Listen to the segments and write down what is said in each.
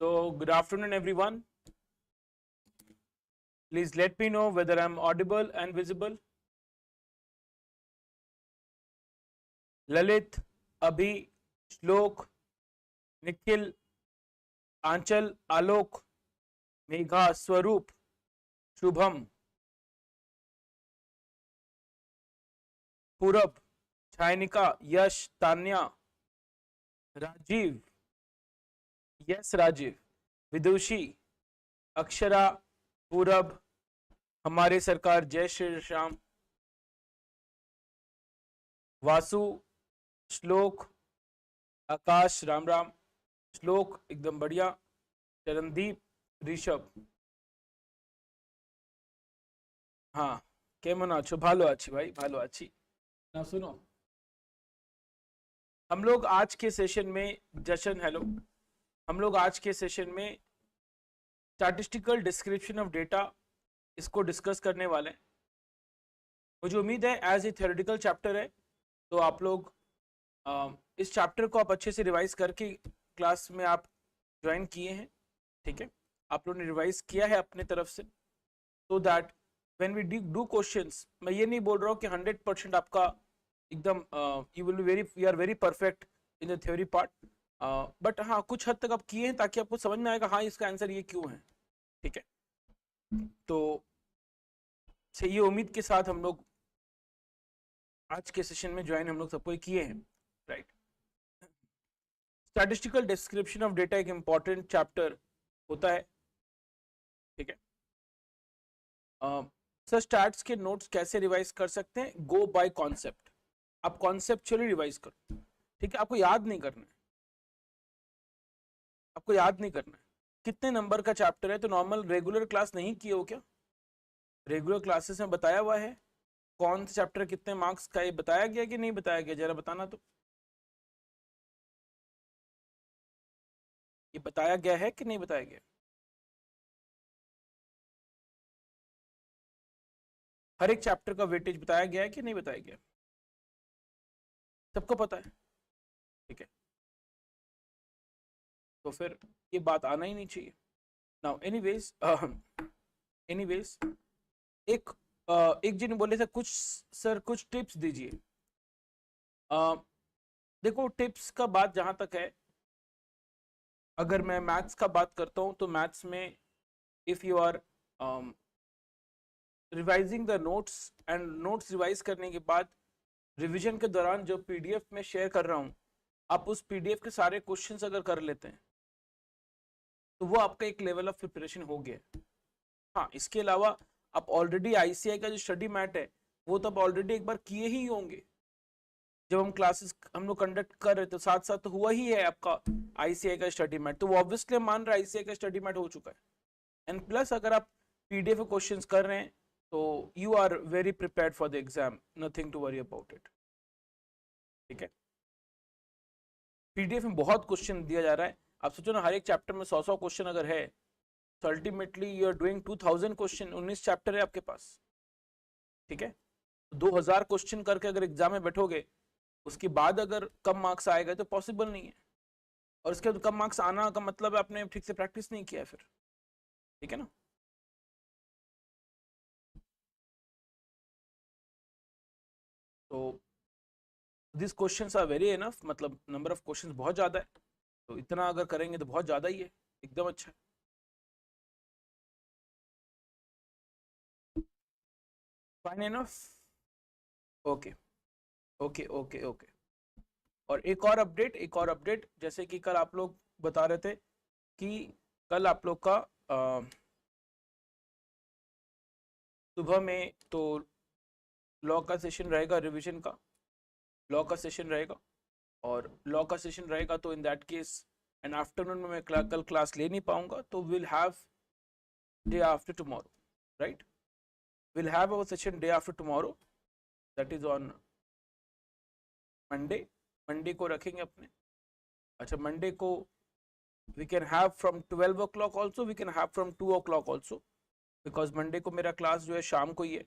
So, good afternoon, everyone. Please let me know whether I'm audible and visible. Lalit, Abhi, Shlok, Nikhil, Anchal, Alok, Megha, Swaroop, Shubham, Purab, Chainika, Yash, Tanya, Rajiv, yes, Rajiv, Vidushi, Akshara, पूरब, हमारे सरकार, जय श्री श्याम, वासु, श्लोक, आकाश, राम राम, श्लोक एकदम बढ़िया, चरणदीप, ऋषभ, हाँ केमन आछो, भालो आछी भाई, भालो आछी ना। सुनो, हम लोग आज के सेशन में जशन, हेलो, हम लोग आज के सेशन में स्टैटिस्टिकल डिस्क्रिप्शन ऑफ डेटा इसको डिस्कस करने वाले हैं। मुझे उम्मीद है एज ए थ्योरेटिकल चैप्टर है तो आप लोग इस चैप्टर को आप अच्छे से रिवाइज करके क्लास में आप ज्वाइन किए हैं, ठीक है, आप लोगों ने रिवाइज किया है अपने तरफ से, so that when we do questions, मैं ये नहीं बोल रहा हूँ कि 100% आपका एकदम you will be very, you are very perfect in the theory part, but हाँ कुछ हद तक आप किए हैं ताकि आपको समझ में आएगा हाँ इसका आंसर ये क्यों है, ठीक है। तो से ये उम्मीद के साथ हम लोग आज के सेशन में ज्वाइन हम लोग सबको किए हैं, right. Statistical description of data एक इंपॉर्टेंट चैप्टर होता है, ठीक है। सर स्टैट्स के नोट्स कैसे रिवाइज कर सकते हैं? गो बाय कॉन्सेप्ट, आप कॉन्सेप्चुअली रिवाइज करो, ठीक है, आपको याद नहीं करना है, आपको याद नहीं करना है। कितने नंबर का चैप्टर है? तो नॉर्मल रेगुलर क्लास नहीं किए हो क्या? रेगुलर क्लासेस में बताया हुआ है कौन सा चैप्टर कितने मार्क्स का, ये बताया गया कि नहीं बताया गया, जरा बताना। तो ये बताया गया है कि नहीं बताया गया? हर एक चैप्टर का वेटेज बताया गया है कि नहीं बताया गया? सबको पता है, ठीक है, तो फिर ये बात आना ही नहीं चाहिए। नाउ एनीवेज, एनीवेज एक एक जन बोले थे कुछ, सर कुछ टिप्स दीजिए। देखो टिप्स का बात जहां तक है, अगर मैं मैथ्स का बात करता हूं तो मैथ्स में if you are revising the notes and notes revise करने के बाद रिवीजन के दौरान जो पीडीएफ में शेयर कर रहा हूं, आप उस पीडीएफ के सारे क्वेश्चंस अगर कर लेते हैं तो वो आपका एक लेवल ऑफ प्रिपरेशन हो गया। हाँ, इसके अलावा आप ऑलरेडी आईसीआई का जो स्टडी मैट है वो तो आप ऑलरेडी एक बार किए ही होंगे, जब हम क्लासेस हम लोग कंडक्ट कर रहे थे साथ साथ तो हुआ ही है आपका आईसीआई का स्टडी मैट, तो वो ऑब्वियसली मान रहे आईसीआई का स्टडी मैट हो चुका है। एंड प्लस अगर आप पीडीएफ क्वेश्चंस कर रहे हैं तो you are very prepared for the exam, nothing to worry about it, ठीक है। पीडीएफ में बहुत क्वेश्चन दिया जा रहा है, आप सोचो ना हर एक चैप्टर में 100 क्वेश्चन अगर है तो ultimately you are doing 2000 question, 19 chapter है आपके पास, ठीक है। 2000 क्वेश्चन करके अगर एग्जाम में बैठोगे उसके बाद अगर कम मार्क्स आएगा तो पॉसिबल नहीं है, और इसके बाद कम मार्क्स आना का मतलब है आपने ठीक से प्रैक्टिस नहीं किया है फिर, ठीक है ना। तो this questions are very enough, मतलब नंबर ऑफ क्वेश्चंस बहुत ज़्यादा है, तो इतना अगर करेंगे तो बहुत ज़्यादा ही है, एकदम अच्छा है। Fine enough, okay okay okay okay. और एक और अपडेट, एक और अपडेट, जैसे कि कल आप लोग बता रहे थे कि कल आप लोग का सुबह में तो लॉ का सेशन रहेगा, रिवीजन का लॉ का सेशन रहेगा, और लॉ का सेशन रहेगा तो in that case and afternoon में मैं कल क्लास ले नहीं पाऊंगा, तो will have day after tomorrow, right, will have our session day after tomorrow, that is on Monday. Monday को रखेंगे अपने, अच्छा मंडे को we can have from 12 o'clock also, we can have from 2 o'clock also, because Monday को मेरा class जो है शाम को ही है,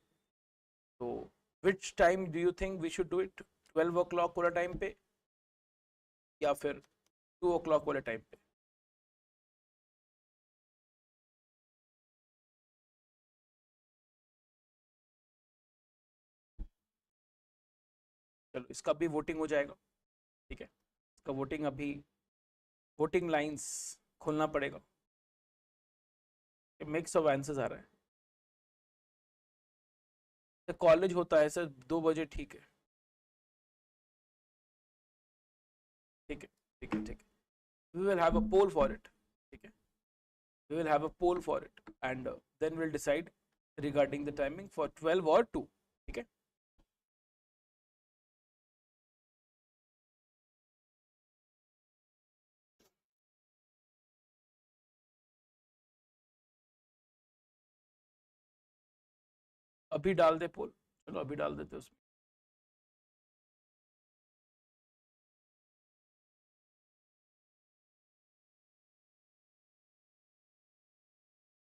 तो which time do you think we should do it? 12 o'clock पूरा टाइम पे, या फिर 2 o'clock वाले टाइम पे? चलो इसका भी वोटिंग हो जाएगा, ठीक है। इसका वोटिंग अभी, वोटिंग लाइंस खोलना पड़ेगा। मिक्स ऑफ आंसर्स आ रहा है। कॉलेज होता है सर 2 बजे, ठीक है, ठीक है, ठीक है, ठीक है। We will have a poll for it, ठीक है, we will have a poll for it and then will decide regarding the timing for 12 और 2, ठीक है। अभी डाल दे पोल, चलो अभी डाल देते उसमें।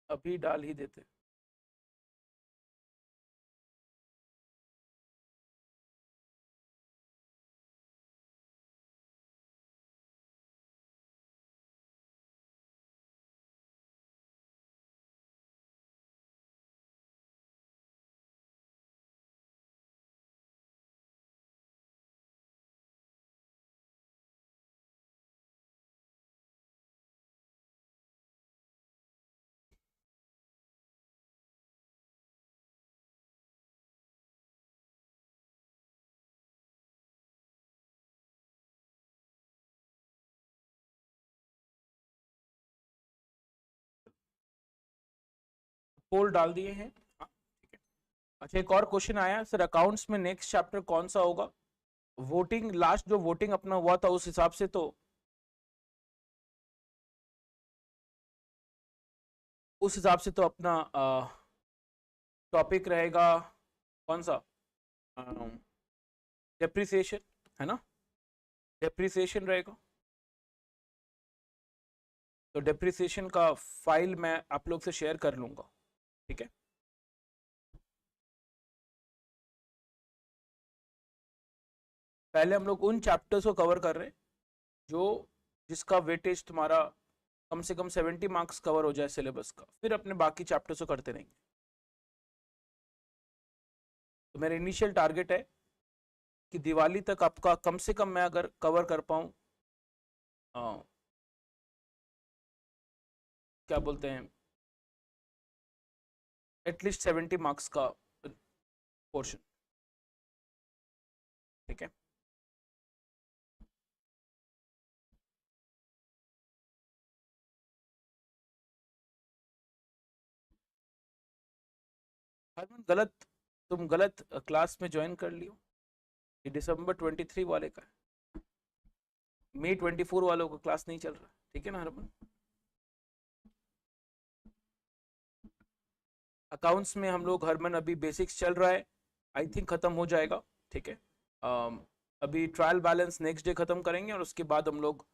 अभी डाल ही देते। पोल डाल दिए हैं, हाँ, ठीक है। अच्छा एक और क्वेश्चन आया सर, अकाउंट्स में नेक्स्ट चैप्टर कौन सा होगा? वोटिंग, लास्ट जो वोटिंग अपना हुआ था उस हिसाब से तो, उस हिसाब से तो अपना टॉपिक रहेगा कौन सा? डेप्रिसिएशन, है ना, डेप्रिसिएशन रहेगा। तो डेप्रिसिएशन का फाइल मैं आप लोग से शेयर कर लूंगा, ठीक है। पहले हम लोग उन चैप्टर्स को कवर कर रहे हैं जो, जिसका वेटेज तुम्हारा कम से कम 70 मार्क्स कवर हो जाए सिलेबस का, फिर अपने बाकी चैप्टर्स को करते रहेंगे। तो मेरा इनिशियल टारगेट है कि दिवाली तक आपका कम से कम मैं अगर कवर कर पाऊँ, क्या बोलते हैं, एटलीस्ट 70 मार्क्स का पोर्शन, ठीक है। हरमन गलत, तुम गलत क्लास में ज्वाइन कर लियो। ये दिसंबर 23 वाले का है, मई 24 वालों का क्लास नहीं चल रहा, ठीक है ना हरमन। अकाउंट्स में हम लोग हरमन अभी बेसिक्स चल रहा है, आई थिंक खत्म हो जाएगा, ठीक है। अभी ट्रायल बैलेंस नेक्स्ट डे खत्म करेंगे और उसके बाद हम लोग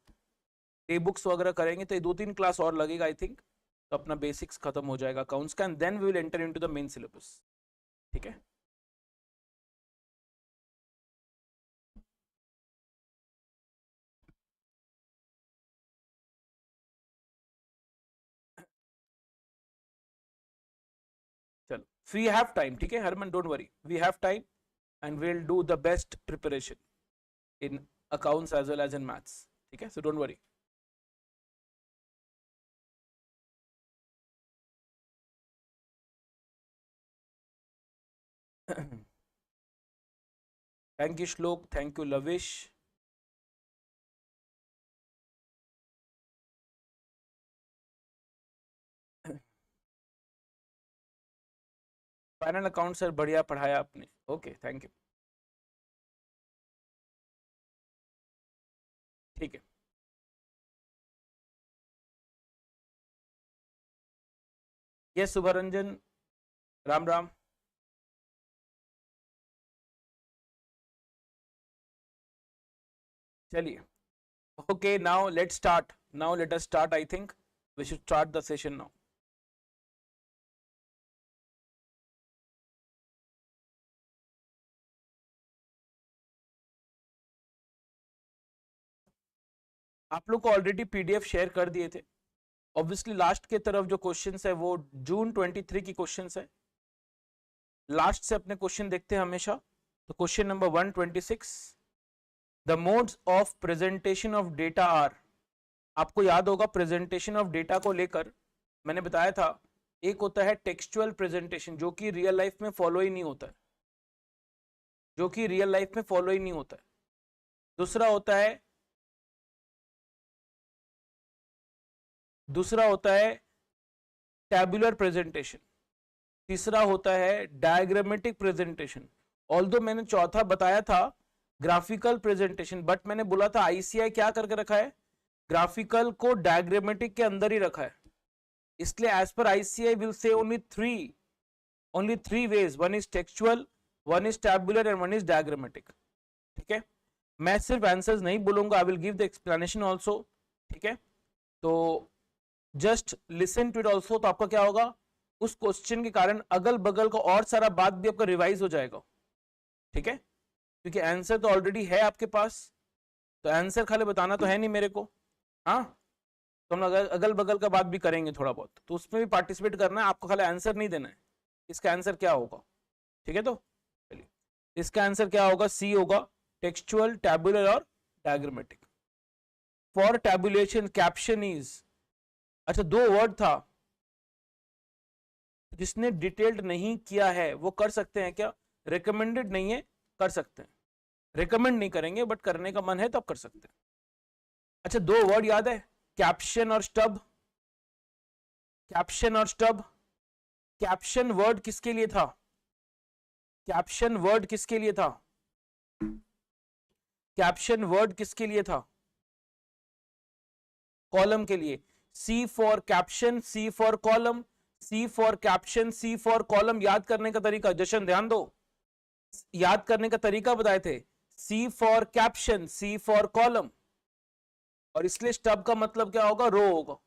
डे बुक्स वगैरह करेंगे, तो ये 2-3 क्लास और लगेगा आई थिंक, तो अपना बेसिक्स खत्म हो जाएगा अकाउंट्स का, and then we will enter into the main syllabus, ठीक है। चलो वी हैव टाइम, ठीक है Harman, don't worry, we have time and we will do the best preparation in accounts as well as in maths, ठीक है, so don't worry. Thank you Shlok, thank you Lavish. Final account sir बढ़िया पढ़ाया आपने, okay thank you, ठीक है। Yes Shubhranjan, Ram Ram. चलिए, okay, now let's start, now let us start, I think we should start the session now. आप लोग को ऑलरेडी पीडीएफ शेयर कर दिए थे। ऑब्वियसली लास्ट के तरफ जो क्वेश्चंस है वो जून 23 की क्वेश्चंस है। लास्ट से अपने क्वेश्चन देखते हैं हमेशा। तो question number 126, the modes of presentation of data are. आपको याद होगा प्रेजेंटेशन ऑफ डेटा को लेकर मैंने बताया था, एक होता है टेक्सचुअल प्रेजेंटेशन जो कि रियल लाइफ में फॉलो ही नहीं होता है, जो कि रियल लाइफ में फॉलो ही नहीं होता है। दूसरा होता है टैबुलर प्रेजेंटेशन। तीसरा होता है डायग्रामेटिक प्रेजेंटेशन। ऑल्दो मैंने चौथा बताया था ग्राफिकल प्रेजेंटेशन, बट मैंने बोला था आईसीआई क्या करके रखा है, ग्राफिकल को डायग्रामेटिक के अंदर ही रखा है। इसलिए as per ICI will say only three ways, one is textual, one is tabular and one is diagrammatic. ठीक है, मैं सिर्फ आंसर्स नहीं बोलूंगा, I will give the explanation also. ठीक है, तो just listen to it also. तो आपका क्या होगा, उस क्वेश्चन के कारण अगल बगल का और सारा बात भी आपका रिवाइज हो जाएगा। ठीक है, क्योंकि आंसर तो ऑलरेडी है आपके पास, तो आंसर खाली बताना तो है नहीं मेरे को। हाँ, तो हम अगल बगल का बात भी करेंगे थोड़ा बहुत, तो उसमें भी पार्टिसिपेट करना है आपको, खाली आंसर नहीं देना है इसका आंसर क्या होगा। ठीक है, तो चलिए इसका आंसर क्या होगा, सी होगा, टेक्सचुअल, टैबुलर और diagrammatic. For tabulation caption is, अच्छा 2 वर्ड था, जिसने डिटेल्ड नहीं किया है वो कर सकते हैं क्या, रिकमेंडेड नहीं है, कर सकते हैं, रिकमेंड नहीं करेंगे बट करने का मन है तो आप कर सकते हैं। अच्छा 2 वर्ड याद है, कैप्शन और स्टब। कैप्शन और स्टब, कैप्शन वर्ड किसके लिए था, कैप्शन वर्ड किसके लिए था, कैप्शन वर्ड किसके लिए था, कॉलम के लिए। C for caption, C for column, C for caption, C for column. याद करने का तरीका, जशन ध्यान दो, याद करने का तरीका बताए थे, C for caption, C for column, और इसलिए स्टब का मतलब क्या होगा, रो होगा।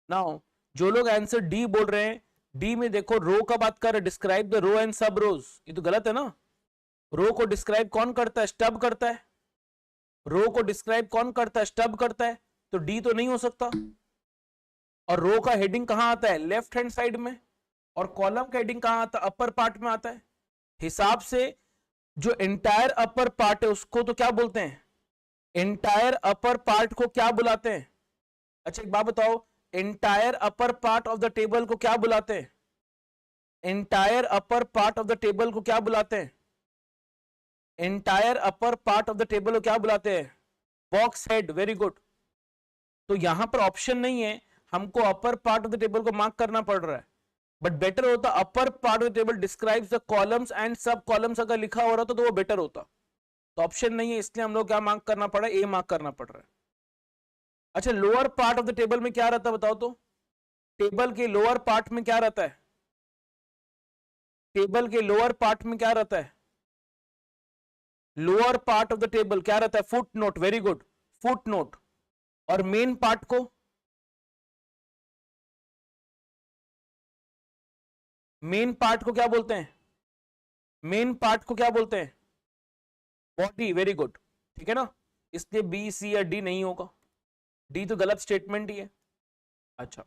नाउ जो लोग आंसर डी बोल रहे हैं, डी में देखो रो का बात कर, डिस्क्राइब द रो एंड सब रोज, ये तो गलत है ना। रो को डिस्क्राइब कौन करता है, स्टब करता है। रो को डिस्क्राइब कौन करता है, स्टब करता है, तो डी तो नहीं हो सकता। और रो का हेडिंग कहां आता है, लेफ्ट हैंड साइड में, और कॉलम का हेडिंग कहां आता है, अपर पार्ट में आता है। हिसाब से जो एंटायर अपर पार्ट है उसको तो क्या बोलते हैं, एंटायर अपर पार्ट को क्या बुलाते हैं। अच्छा एक बात बताओ, entire upper part of the table को क्या बुलाते हैं, entire upper part of the table को क्या बुलाते हैं, entire upper part of the table को क्या बुलाते हैं, बॉक्स हेड। Very good. तो यहां पर ऑप्शन नहीं है, हमको upper part of the table को मार्क करना पड़ रहा है, बट बेटर होता upper part of the table describes the columns and सब कॉलम्स, अगर लिखा हो रहा तो वो बेटर होता। तो ऑप्शन नहीं है, इसलिए हम लोग क्या मार्क करना पड़ा, ए मार्क करना पड़ रहा है। अच्छा lower part of the table में क्या रहता है बताओ तो, टेबल के लोअर पार्ट में क्या रहता है, टेबल के लोअर पार्ट में क्या रहता है, lower part of the table क्या रहता है, foot note. Very good, foot note. और मेन पार्ट को, मेन पार्ट को क्या बोलते हैं, मेन पार्ट को क्या बोलते हैं, बॉडी। वेरी गुड, ठीक है ना, इसलिए बी सी या डी नहीं होगा, डी तो गलत स्टेटमेंट ही है। अच्छा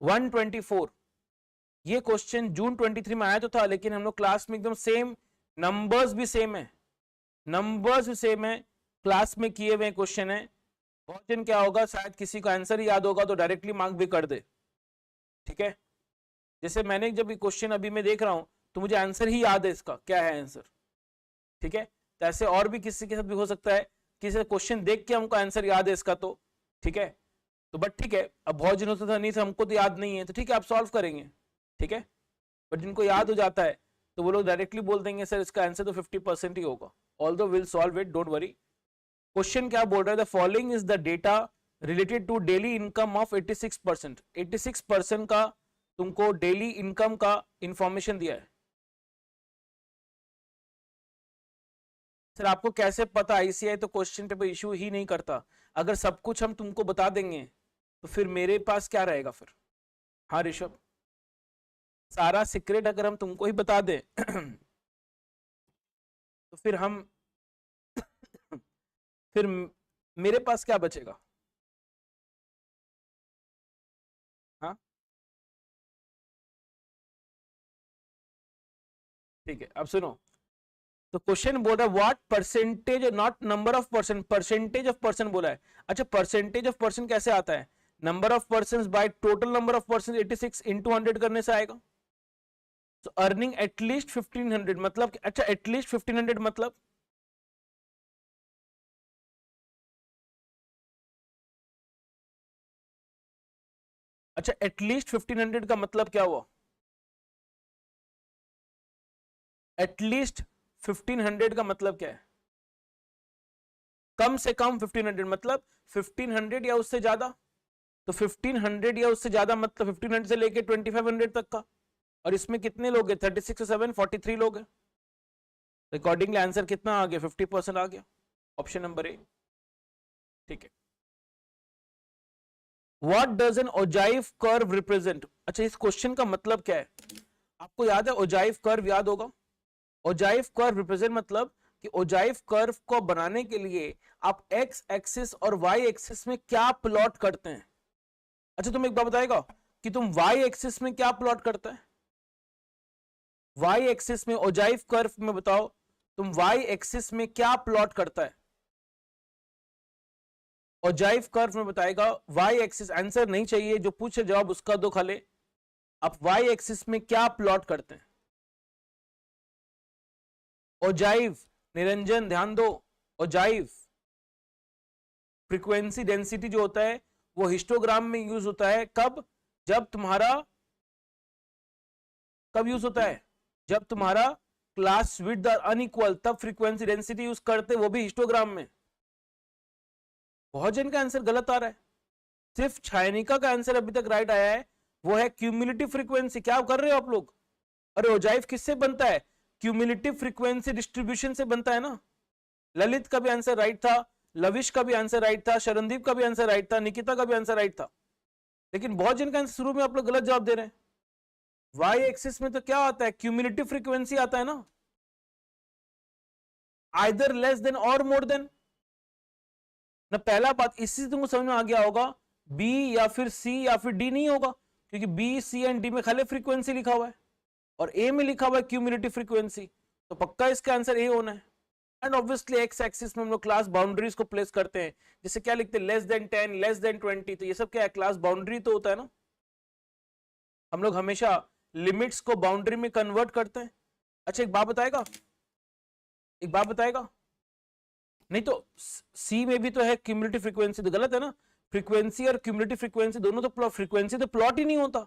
124, ये क्वेश्चन जून 23 में आया तो था, लेकिन हम लोग क्लास में एकदम सेम, नंबर्स भी सेम है, नंबर्स भी सेम है, क्लास में किए हुए क्वेश्चन है। क्वेश्चन क्या होगा, शायद किसी को आंसर ही याद होगा तो डायरेक्टली मार्क भी कर दे। ठीक है, जैसे मैंने जब क्वेश्चन अभी मैं देख रहा हूं तो मुझे आंसर ही याद है, इसका क्या है आंसर। ठीक है, तो ऐसे और भी किसी के साथ भी हो सकता है, किसी क्वेश्चन देख के हमको आंसर याद है इसका, तो ठीक है, तो बट ठीक है, अब बहुत जिनों से नहीं, हमको तो याद नहीं है, तो ठीक है आप सॉल्व करेंगे। ठीक है, बट जिनको याद हो जाता है तो वो लोग डायरेक्टली बोल देंगे सर इसका आंसर तो 50% ही होगा। Although will solve it, don't worry. Question क्या बोल रहा है, the following is the data related to daily income of 86%। 86% का तुमको डेली इनकम का इंफॉर्मेशन दिया है। सर आपको कैसे पता, आईसीआई तो क्वेश्चन पेपर इशू ही नहीं करता। अगर सब कुछ हम तुमको बता देंगे तो फिर मेरे पास क्या रहेगा फिर। हाँ ऋषभ, सारा सीक्रेट अगर हम तुमको ही बता दें तो फिर हम फिर मेरे पास क्या बचेगा। ठीक है, अब सुनो। तो क्वेश्चन बोल रहा है what percentage, not number of person, percentage of person बोला है। अच्छा, परसेंटेज ऑफ पर्सन कैसे आता है? Number of person by total number of person 86 into 100 करने से आएगा। तो अर्निंग एटलीस्ट 1500 मतलब, अच्छा एटलीस्ट 1500 मतलब अच्छा एटलीस्ट 1500 का मतलब क्या हुआ? एटलीस्ट 1500 का मतलब क्या है? कम से कम 1500 मतलब 1500 या उससे ज्यादा। तो 1500 या उससे ज्यादा मतलब 1500 से लेके 2500 तक का। और इसमें कितने लोग हैं? 36 से 7 43 लोग हैं। अकॉर्डिंगली आंसर कितना आ गया? 50% आ गया। ऑप्शन नंबर ए। ठीक है। What does N ogive curve represent? अच्छा, इस क्वेश्चन का मतलब क्या है? आपको याद है ओजाइव कर्व? याद होगा। ओजाइव कर्व रिप्रेजेंट मतलब कि ओजाइव कर्व को बनाने के लिए आप एक्स एक्सिस और वाई एक्सिस में क्या प्लॉट करते हैं? अच्छा, तुम एक बात बताएगा कि तुम वाई एक्सिस में क्या प्लॉट करता है? वाई एक्सिस में ओजाइव कर्व में बताओ, तुम वाई एक्सिस में क्या प्लॉट करता है? ओजाइव कर्व में बताएगा वाई एक्सिस। आंसर नहीं चाहिए, जो पूछे जवाब उसका दो खाली। आप वाई एक्सिस में क्या प्लॉट करते हैं? ओजाइव, निरंजन ध्यान दो। ओजाइव फ्रीक्वेंसी डेंसिटी जो होता है वो हिस्टोग्राम में यूज होता है। कब? जब तुम्हारा, कब यूज होता है? जब तुम्हारा क्लास विड्थ अनइक्वल, तब फ्रीक्वेंसी डेंसिटी यूज करते, वो भी हिस्टोग्राम में। बहुत जन का आंसर गलत आ रहा है। सिर्फ छायनिका का आंसर अभी तक राइट आया है, वो है क्यूमुलेटिव फ्रीक्वेंसी। क्या कर रहे हो आप लोग? अरे ओजाइव किससे बनता है? क्यूमुलेटिव फ्रीक्वेंसी डिस्ट्रीब्यूशन से बनता है ना। ललित का भी आंसर राइट था, लविश का भी आंसर राइट था, शरणदीप का भी आंसर राइट था, निकिता का भी आंसर राइट था। लेकिन बहुत जिनका आंसर शुरू में आप लोग गलत जवाब दे रहे हैं। वाई एक्सिस में तो क्या आता है? क्यूमुलेटिव फ्रीक्वेंसी आता है ना, आइदर लेस देन और मोर देन ना। पहला बात इसी से तुमको समझ में आ गया होगा, बी या फिर सी या फिर डी नहीं होगा, क्योंकि बी सी एंड डी में खाली फ्रीक्वेंसी लिखा हुआ है और ए में लिखा हुआ है क्यूमुलेटिव फ्रीक्वेंसी। तो पक्का इसका आंसर ए होना है। एंड ऑब्वियसली एक्स एक्सिस में हम लोग क्लास बाउंड्रीज को प्लेस करते हैं। जैसे क्या लिखते हैं? Less than 10, less than 20। तो ये सब क्या है? क्लास बाउंड्री तो होता है ना। हम लोग हमेशा लिमिट्स को बाउंड्री में कन्वर्ट करते हैं। अच्छा, एक बात बताएगा, एक बात बताएगा। नहीं तो सी में भी तो है क्यूमुलेटिव फ्रीक्वेंसी, तो गलत है ना। फ्रीक्वेंसी और क्यूमुलेटिव फ्रीक्वेंसी दोनों तो प्लॉट, फ्रीक्वेंसी तो प्लॉट ही नहीं होता।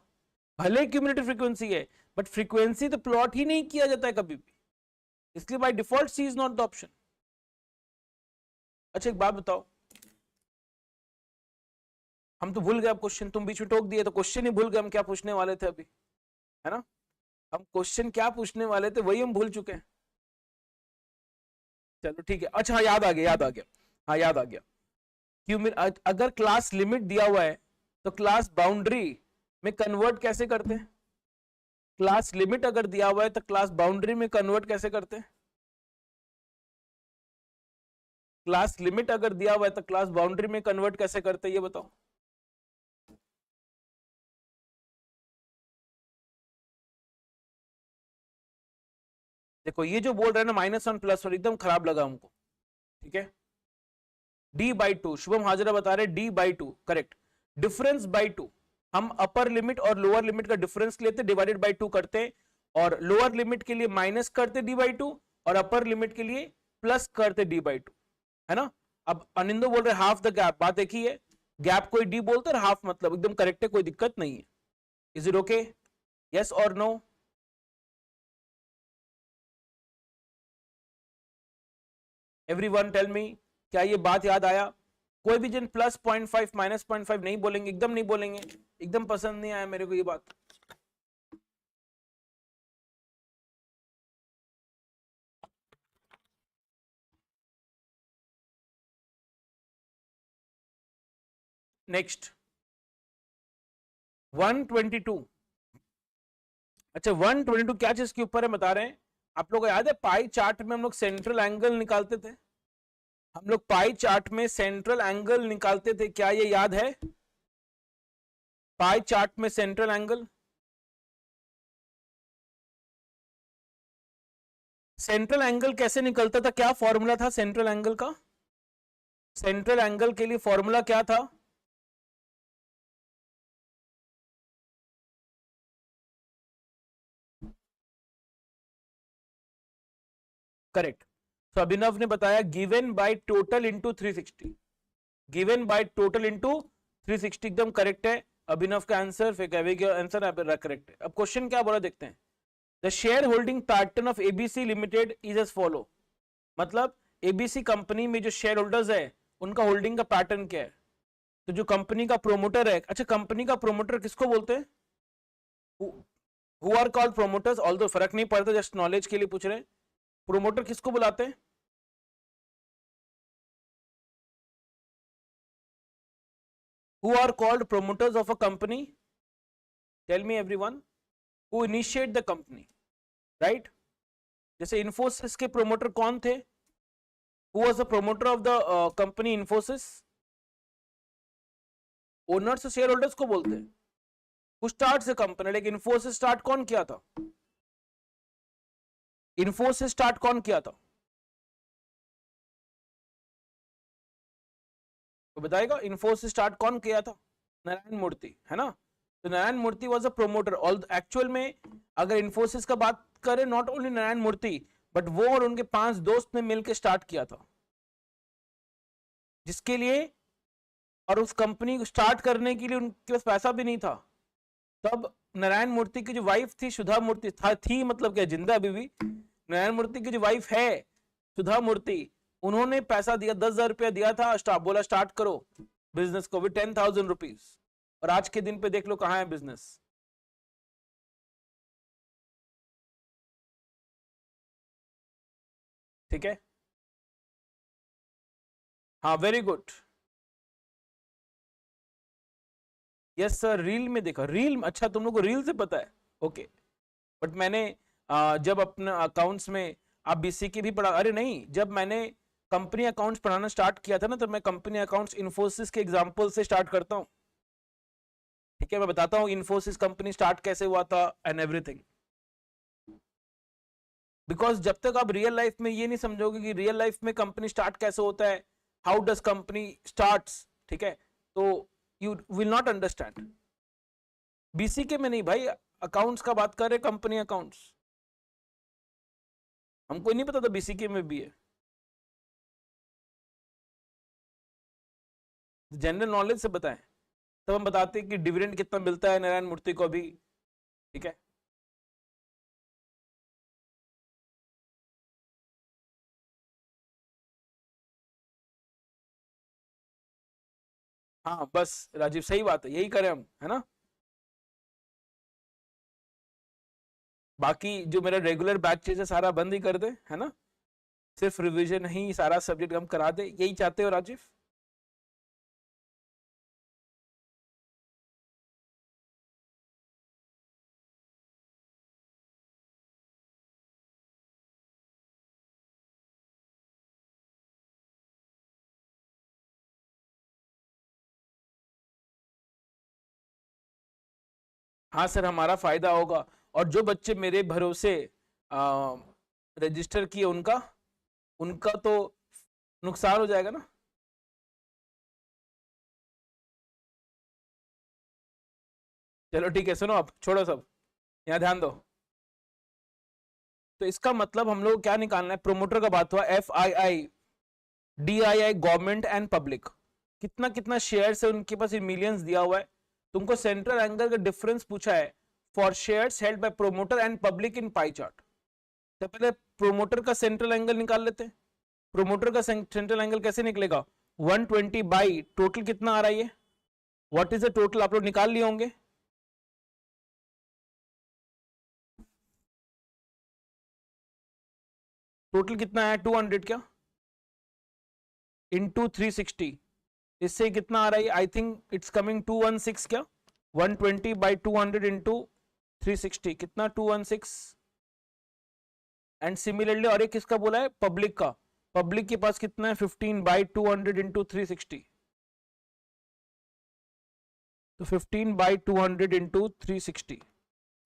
भले क्यूमुलेटिव फ्रीक्वेंसी है बट फ्रीक्वेंसी तो प्लॉट ही नहीं किया जाता है कभी भी, इसलिए by default C is not the option. अच्छा, एक बात बताओ, हम तो भूल गए अब क्वेश्चन, तुम बीच में टोक दिए तो क्वेश्चन ही भूल गए हम क्या पूछने वाले थे अभी, है ना। हम क्वेश्चन क्या पूछने वाले थे वही हम भूल चुके हैं। चलो ठीक है। अच्छा हाँ, याद आ गया, याद आ गया। हाँ याद आ गया। क्यों? अगर क्लास लिमिट दिया हुआ है तो क्लास बाउंड्री में कन्वर्ट कैसे करते हैं? क्लास लिमिट अगर दिया हुआ है तो क्लास बाउंड्री में कन्वर्ट कैसे करते हैं? क्लास लिमिट अगर दिया हुआ है तो क्लास बाउंड्री में कन्वर्ट कैसे करते हैं, ये बताओ। देखो ये जो बोल रहे हैं ना -1 +1, एकदम खराब लगा हमको। ठीक है, d/2, शुभम हाजरा बता रहे d/2 करेक्ट। डिफरेंस बाई 2, हम अपर लिमिट और लोअर लिमिट का डिफरेंस लेते, डिवाइडेड बाई 2 करते, और लोअर लिमिट के लिए माइनस करते d/2 और अपर लिमिट के लिए प्लस करते d/2, है ना। अब अनिंदो बोल रहे हाफ द गैप, बात एक ही है। गैप कोई डी बोलते और हाफ मतलब एकदम करेक्ट है, कोई दिक्कत नहीं है। Is it okay? यस और नो? एवरीवन टेल मी, क्या ये बात याद आया? कोई भी जिन +0.5 -0.5 नहीं बोलेंगे, एकदम नहीं बोलेंगे, एकदम पसंद नहीं आया मेरे को ये बात। नेक्स्ट 122। अच्छा 122 क्या चीज के ऊपर है बता रहे हैं? आप लोगों को याद है पाई चार्ट में हम लोग सेंट्रल एंगल निकालते थे? हम लोग पाई चार्ट में सेंट्रल एंगल निकालते थे, क्या ये याद है? पाई चार्ट में सेंट्रल एंगल सेंट्रल एंगल कैसे निकलता था, क्या फॉर्मूला था सेंट्रल एंगल का? सेंट्रल एंगल के लिए फॉर्मूला क्या था? करेक्ट। तो अभिनव ने बताया given by total into 360, given by total into 360 एकदम करेक्ट है अभिनव का आंसर, फिर आंसर करेक्ट है। अब क्वेश्चन क्या बोला देखते हैं। The share holding pattern of ABC limited is as follow, मतलब एबीसी कंपनी में जो शेयर होल्डर्स है उनका होल्डिंग का पैटर्न क्या है? तो जो कंपनी का प्रोमोटर है, अच्छा कंपनी का प्रोमोटर किसको बोलते हैं? Who are called promoters, although फर्क नहीं पड़ता, जस्ट नॉलेज के लिए पूछ रहे हैं। प्रोमोटर किसको बुलाते हैं? Who are called promoters of a company? Tell me everyone. Who initiate the company, right? जैसे इन्फोसिस के प्रोमोटर कौन थे? Who was the promoter of the company Infosys? Owners share holders को बोलते हैं। Who starts the company? लेकिन Infosys start कौन किया था? इन्फोसिस स्टार्ट कौन किया था? तो बताएगा इन्फोसिस स्टार्ट कौन किया था? नारायण मूर्ति, है ना? तो Narayana Murthy was a promoter. All actual में अगर इन्फोसिस का बात करें, not only Narayana Murthy but वो और उनके 5 दोस्त ने मिलकर स्टार्ट किया था, जिसके लिए और उस कंपनी को स्टार्ट करने के लिए उनके पास पैसा भी नहीं था। तब नारायण मूर्ति की जो वाइफ थी सुधा मूर्ति, थी मतलब क्या, जिंदा अभी भी, नारायण मूर्ति की जो वाइफ है सुधा मूर्ति, उन्होंने पैसा दिया, 10,000 रुपया दिया था, बोला स्टार्ट करो बिजनेस को भी 10,000 रुपीज। और आज के दिन पे देख लो कहां है बिजनेस। ठीक है, हाँ very good. Yes sir, reel में देखा, रील, अच्छा तुम लोग को रील से पता है, ओके। बट मैंने जब अपने अकाउंट्स में, आप बीसी की भी पढ़ा, अरे नहीं, जब मैंने कंपनी अकाउंट्स पढ़ाना स्टार्ट किया था ना, तो मैं कंपनी अकाउंट्स इन्फोसिस के एग्जांपल से स्टार्ट करता हूँ। ठीक है, मैं बताता हूँ इन्फोसिस कंपनी स्टार्ट कैसे हुआ था एंड एवरीथिंग। बिकॉज जब तक आप रियल लाइफ में ये नहीं समझोगे कि रियल लाइफ में कंपनी स्टार्ट कैसे होता है, हाउ डज कंपनी स्टार्ट्स, ठीक है, तो you will not understand. BCK में नहीं भाई, अकाउंट्स का बात कर रहे, कंपनी अकाउंट्स। हमको नहीं पता था बीसीके में भी है। जनरल नॉलेज से बताएं, तब हम बताते हैं कि डिविडेंड कितना मिलता है नारायण मूर्ति को अभी। ठीक है, हाँ बस राजीव सही बात है, यही करें हम, है ना? बाकी जो मेरा रेगुलर बैचेज है सारा बंद ही कर दे, है ना? सिर्फ रिवीजन ही सारा सब्जेक्ट हम करा दे, यही चाहते हो राजीव? हाँ सर, हमारा फायदा होगा। और जो बच्चे मेरे भरोसे रजिस्टर किए, उनका उनका तो नुकसान हो जाएगा ना। चलो ठीक है, सुनो, अब छोड़ो सब, यहाँ ध्यान दो। तो इसका मतलब हम लोग क्या निकालना है, प्रोमोटर का बात हुआ, FII DII government and public, कितना कितना शेयर है उनके पास, मिलियंस दिया हुआ है। तुमको सेंट्रल एंगल का डिफरेंस पूछा है for shares held by promoter and public in pie chart. तो पहले प्रोमोटर का सेंट्रल एंगल निकाल लेते हैं। प्रोमोटर का सेंट्रल एंगल कैसे निकलेगा? 120 बाई टोटल कितना आ रहा है, व्हाट इज द टोटल, आप लोग निकाल लिए होंगे। टोटल कितना है 200 क्या, इंटू 360, इससे कितना आ रहा है, आई थिंक इट्स कमिंग 216 क्या, 120 बाई 200 इंटू 360 कितना, 216। एंड सिमिलरली और एक किसका बोला है, पब्लिक का, पब्लिक के पास कितना है, 15 बाई 200 इंटू 360, तो 15 बाई 200 इंटू 360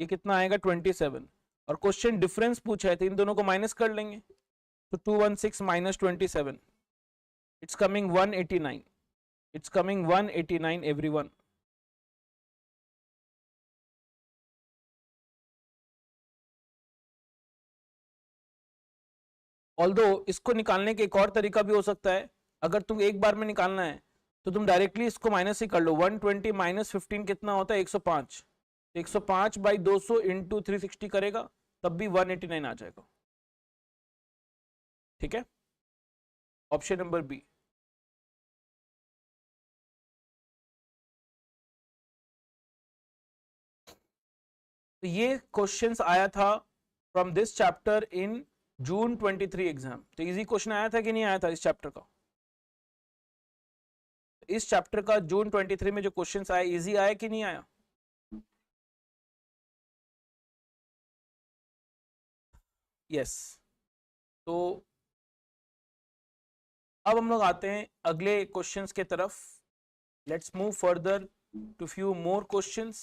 ये कितना आएगा, 27। और क्वेश्चन डिफरेंस पूछा है तो इन दोनों को माइनस कर लेंगे, तो 216 minus 27, it's coming 189, it's coming 189 everyone. Although इसको निकालने का एक और तरीका भी हो सकता है, अगर तुम एक बार में निकालना है तो तुम डायरेक्टली इसको माइनस ही कर लो। 120 माइनस 15 कितना होता है? 105। 105 बाई 200 इंटू 360 करेगा तब भी 189 आ जाएगा। ठीक है, ऑप्शन नंबर बी। तो ये क्वेश्चंस आया था from this chapter in June 23 exam. तो इजी क्वेश्चन आया था कि नहीं आया था इस चैप्टर का? इस चैप्टर का जून 23 में जो क्वेश्चंस आए इजी आया कि नहीं आया? यस। तो अब हम लोग आते हैं अगले क्वेश्चंस के तरफ। Let's move further to few more questions.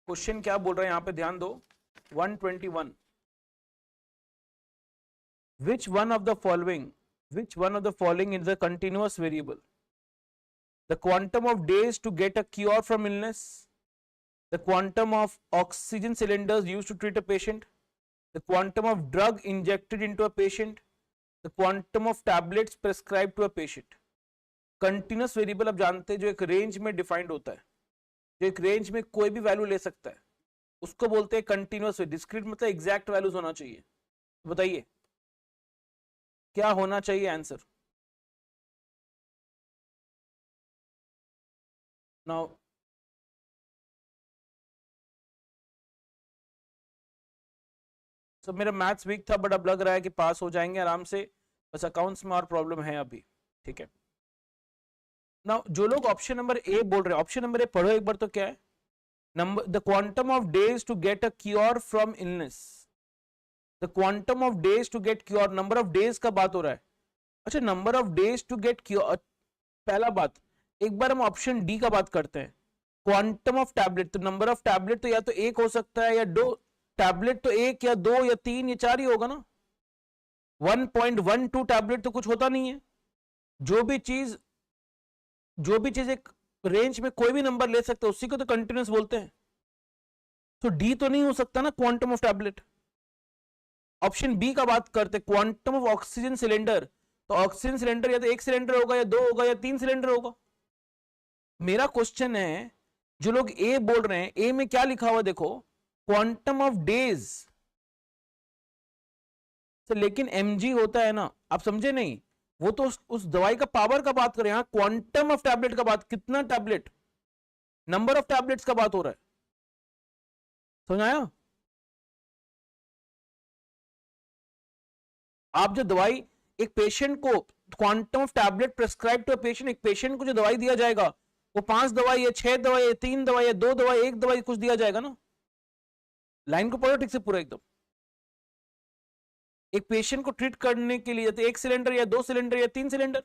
Question क्या बोल रहे हैं यहां पे ध्यान दो। 121, which one of the following is a continuous variable? The quantum of days to get a cure from illness, the quantum of oxygen cylinders used to treat a patient, the quantum of drug injected into a patient, the quantum of tablets prescribed to a patient. Continuous variable आप जानते हैं जो एक range में defined होता है, जो एक रेंज में कोई भी वैल्यू ले सकता है, उसको बोलते हैं कंटिन्यूस। डिस्क्रीट मतलब एग्जैक्ट वैल्यूज होना चाहिए। बताइए क्या होना चाहिए आंसर? नाउ सब मेरा मैथ्स वीक था बट अब लग रहा है कि पास हो जाएंगे आराम से, बस अकाउंट्स में और प्रॉब्लम है अभी। ठीक है, नाउ जो लोग ऑप्शन नंबर ए बोल रहे हैं, ऑप्शन नंबर ए पढ़ो एक बार। तो क्या है? Number the quantum of days to get a cure from illness, the quantum of days to get cure, number of days का बात हो रहा है। अच्छा, number of days to get cure, पहला बात। एक बार हम ऑप्शन डी का बात करते हैं, क्वांटम ऑफ टैबलेट। तो नंबर ऑफ टैबलेट तो या तो एक हो सकता है या दो, टैबलेट तो एक या दो या तीन या चार ही होगा ना। 1.12 टैबलेट तो कुछ होता नहीं है। जो भी चीज एक रेंज में कोई भी नंबर ले सकते हैं उसी को तो कंटिन्यूस बोलते हैं। तो डी तो नहीं हो सकता ना quantum of tablet. Option B का बात करते, क्वांटम ऑफ ऑक्सीजन सिलेंडर। तो ऑक्सीजन सिलेंडर या तो एक सिलेंडर होगा या दो होगा या तीन सिलेंडर होगा। मेरा क्वेश्चन है, जो लोग ए बोल रहे हैं, ए में क्या लिखा हुआ देखो, क्वांटम ऑफ डेज। लेकिन mg होता है ना, आप समझे नहीं? वो तो उस दवाई का पावर का बात करें, यहां क्वांटम ऑफ टैबलेट का बात, कितना टैबलेट, नंबर ऑफ टैबलेट्स का बात हो रहा है। समझ आया? आप जो दवाई एक पेशेंट को, quantum of tablet prescribe to patient, एक पेशेंट को जो दवाई दिया जाएगा वो 5 दवाई है, 6 दवाई है, 3 दवाई है, 2 दवाई, 1 दवाई कुछ दिया जाएगा ना। लाइन को पढ़ो ठीक से पूरा एकदम। एक पेशेंट को ट्रीट करने के लिए तो एक सिलेंडर या 2 सिलेंडर या 3 सिलेंडर।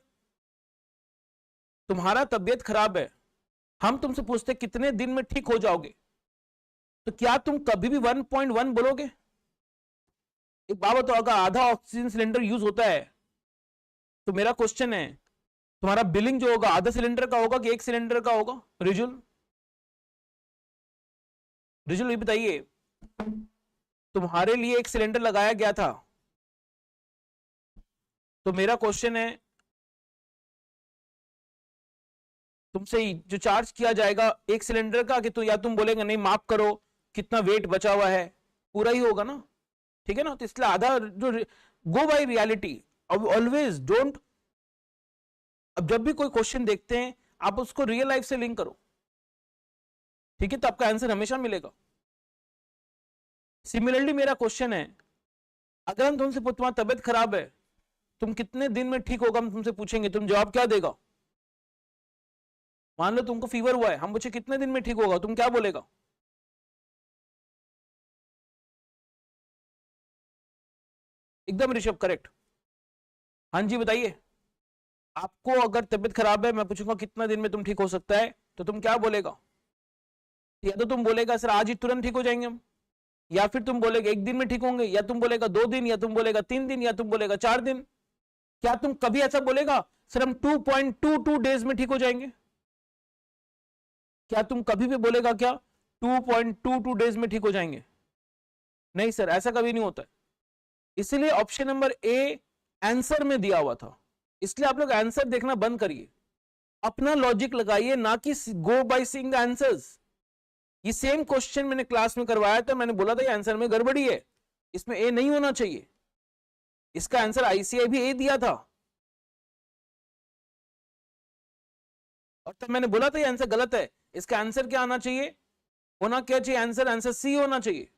तुम्हारा तबियत खराब है, हम तुमसे पूछते कितने दिन में ठीक हो जाओगे, तो क्या तुम कभी भी 1.1 बोलोगे? एक बात बताओ, अगर आधा ऑक्सीजन सिलेंडर यूज होता है तो मेरा क्वेश्चन है, तुम्हारा बिलिंग जो होगा आधा सिलेंडर का होगा कि एक सिलेंडर का होगा? रिजुल ये बताइए, तुम्हारे लिए एक सिलेंडर लगाया गया था, तो मेरा क्वेश्चन है, तुमसे जो चार्ज किया जाएगा एक सिलेंडर का, कि या तुम बोलेंगे नहीं माफ करो कितना वेट बचा हुआ है, पूरा ही होगा ना। ठीक है ना? तो इसलिए आधा जो, गो बाय रियलिटी, ऑलवेज डोंट। अब जब भी कोई क्वेश्चन देखते हैं आप उसको रियल लाइफ से लिंक करो, ठीक है? तो आपका आंसर हमेशा मिलेगा। सिमिलरली मेरा क्वेश्चन है, अगर हम तुमसे तुम्हारी तबियत खराब है, तुम कितने दिन में ठीक होगा हम तुमसे पूछेंगे, तुम जवाब क्या देगा? मान लो तुमको फीवर हुआ है, हम पूछे कितने दिन में ठीक होगा, तुम क्या बोलेगा? एकदम ऋषभ करेक्ट। हाँ जी बताइए, आपको अगर तबियत खराब है, मैं पूछूंगा कितना दिन में तुम ठीक हो सकता है, तो तुम क्या बोलेगा? या तो तुम बोलेगा सर आज ही तुरंत ठीक हो जाएंगे हम, या फिर तुम बोलेगा 1 दिन में ठीक होंगे, या तुम बोलेगा 2 दिन, या तुम बोलेगा 3 दिन, या तुम बोलेगा 4 दिन। क्या तुम कभी ऐसा बोलेगा सर हम 2.22 डेज में ठीक हो जाएंगे? क्या तुम कभी भी बोलेगा क्या 2.22 डेज में ठीक हो जाएंगे? नहीं सर, ऐसा कभी नहीं होता है। इसलिए ऑप्शन नंबर ए आंसर में दिया हुआ था, इसलिए आप लोग आंसर देखना बंद करिए, अपना लॉजिक लगाइए, ना कि गो बाय सीइंग द आंसर्स। ये सेम क्वेश्चन मैंने क्लास में करवाया था, मैंने बोला था ये आंसर में गड़बड़ी है, इसमें ए नहीं होना चाहिए, इसका आंसर आईसीआई भी ए दिया था, और तब मैंने बोला था ये आंसर गलत है, इसका आंसर क्या आना चाहिए, होना क्या चाहिए आंसर, आंसर सी होना चाहिए।